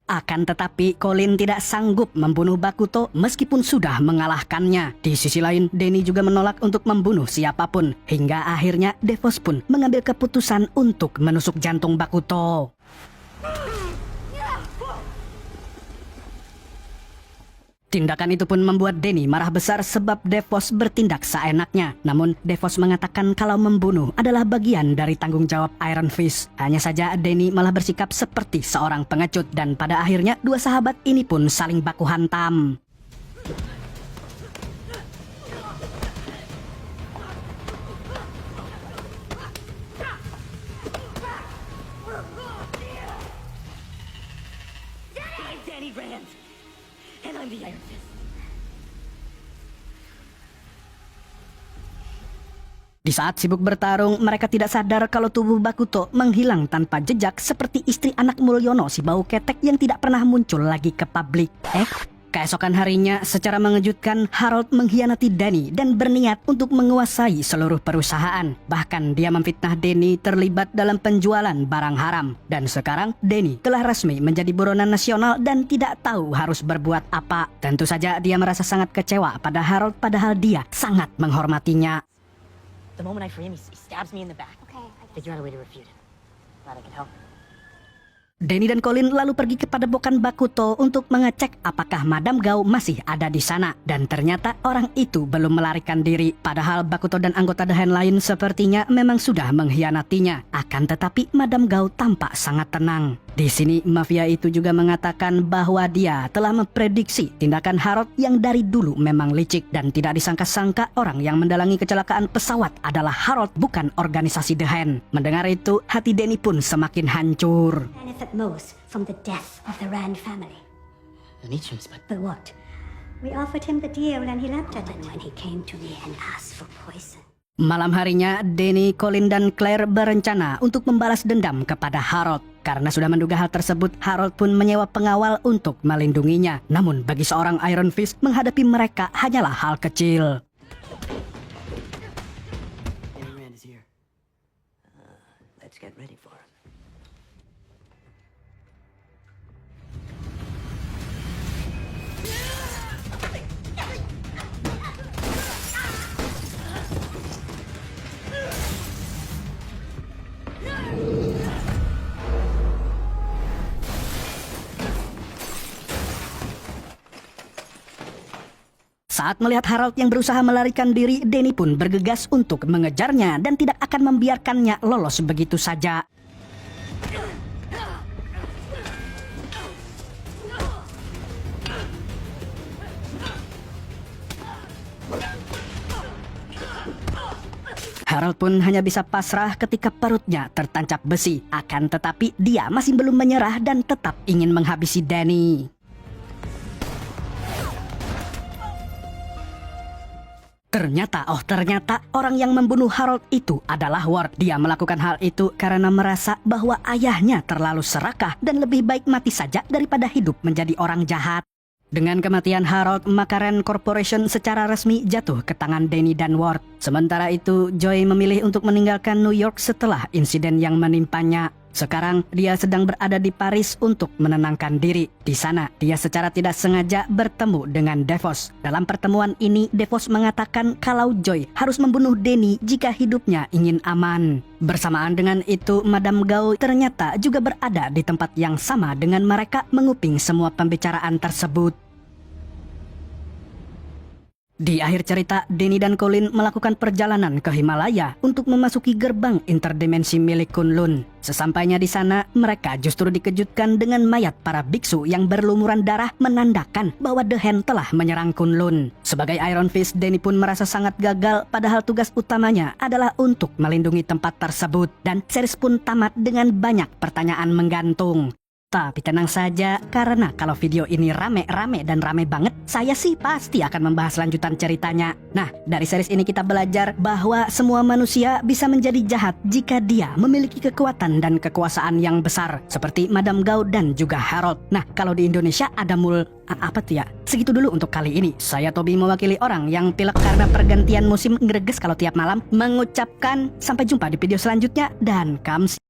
Akan tetapi, Colin tidak sanggup membunuh Bakuto meskipun sudah mengalahkannya. Di sisi lain, Danny juga menolak untuk membunuh siapapun. Hingga akhirnya, DeVos pun mengambil keputusan untuk menusuk jantung Bakuto. Tindakan itu pun membuat Danny marah besar sebab DeVos bertindak seenaknya. Namun, DeVos mengatakan kalau membunuh adalah bagian dari tanggung jawab Iron Fist. Hanya saja Danny malah bersikap seperti seorang pengecut dan pada akhirnya dua sahabat ini pun saling baku hantam. Danny Rand. And I'm the Iron Fist. Di saat sibuk bertarung, mereka tidak sadar kalau tubuh Bakuto menghilang tanpa jejak seperti istri anak Mulyono si bau ketek yang tidak pernah muncul lagi ke publik. Keesokan harinya, secara mengejutkan, Harold mengkhianati Danny dan berniat untuk menguasai seluruh perusahaan. Bahkan dia memfitnah Danny terlibat dalam penjualan barang haram. Dan sekarang, Danny telah resmi menjadi buronan nasional dan tidak tahu harus berbuat apa. Tentu saja dia merasa sangat kecewa pada Harold padahal dia sangat menghormatinya. The moment I free him, he stabs me in the back. Okay, I guess. Figure out a way to refute it. Glad I can help. Danny dan Colin lalu pergi ke padepokan Bakuto untuk mengecek apakah Madame Gao masih ada di sana. Dan ternyata orang itu belum melarikan diri. Padahal Bakuto dan anggota The Hand lain sepertinya memang sudah mengkhianatinya. Akan tetapi Madame Gao tampak sangat tenang. Di sini mafia itu juga mengatakan bahwa dia telah memprediksi tindakan Harold yang dari dulu memang licik. Dan tidak disangka-sangka orang yang mendalangi kecelakaan pesawat adalah Harold, bukan organisasi The Hand. Mendengar itu, hati Danny pun semakin hancur. Benefit most from the death of the Rand family. But what? We offered him the deal and he leapt at it. When he came to me and asked for poison. Malam harinya, Danny, Colin, dan Claire berencana untuk membalas dendam kepada Harold. Karena sudah menduga hal tersebut, Harold pun menyewa pengawal untuk melindunginya. Namun bagi seorang Iron Fist, menghadapi mereka hanyalah hal kecil. Let's get ready for him. Saat melihat Harold yang berusaha melarikan diri, Danny pun bergegas untuk mengejarnya dan tidak akan membiarkannya lolos begitu saja. Harold pun hanya bisa pasrah ketika perutnya tertancap besi. Akan tetapi dia masih belum menyerah dan tetap ingin menghabisi Danny. Ternyata orang yang membunuh Harold itu adalah Ward. Dia melakukan hal itu karena merasa bahwa ayahnya terlalu serakah dan lebih baik mati saja daripada hidup menjadi orang jahat. Dengan kematian Harold, maka Rand Corporation secara resmi jatuh ke tangan Danny dan Ward. Sementara itu, Joy memilih untuk meninggalkan New York setelah insiden yang menimpanya. Sekarang dia sedang berada di Paris untuk menenangkan diri. Di sana, dia secara tidak sengaja bertemu dengan Devos. Dalam pertemuan ini, Devos mengatakan kalau Joy harus membunuh Danny jika hidupnya ingin aman. Bersamaan dengan itu, Madame Gao ternyata juga berada di tempat yang sama dengan mereka, menguping semua pembicaraan tersebut. Di akhir cerita, Danny dan Colin melakukan perjalanan ke Himalaya untuk memasuki gerbang interdimensi milik Kunlun. Sesampainya di sana, mereka justru dikejutkan dengan mayat para biksu yang berlumuran darah, menandakan bahwa The Hand telah menyerang Kunlun. Sebagai Iron Fist, Danny pun merasa sangat gagal, padahal tugas utamanya adalah untuk melindungi tempat tersebut. Dan series pun tamat dengan banyak pertanyaan menggantung. Tapi tenang saja, karena kalau video ini rame banget, saya sih pasti akan membahas lanjutan ceritanya. Nah, dari series ini kita belajar bahwa semua manusia bisa menjadi jahat jika dia memiliki kekuatan dan kekuasaan yang besar, seperti Madame Gao dan juga Harold. Nah, kalau di Indonesia ada apa tuh ya? Segitu dulu untuk kali ini. Saya Tobi mewakili orang yang pilek karena pergantian musim, ngereges kalau tiap malam, mengucapkan sampai jumpa di video selanjutnya dan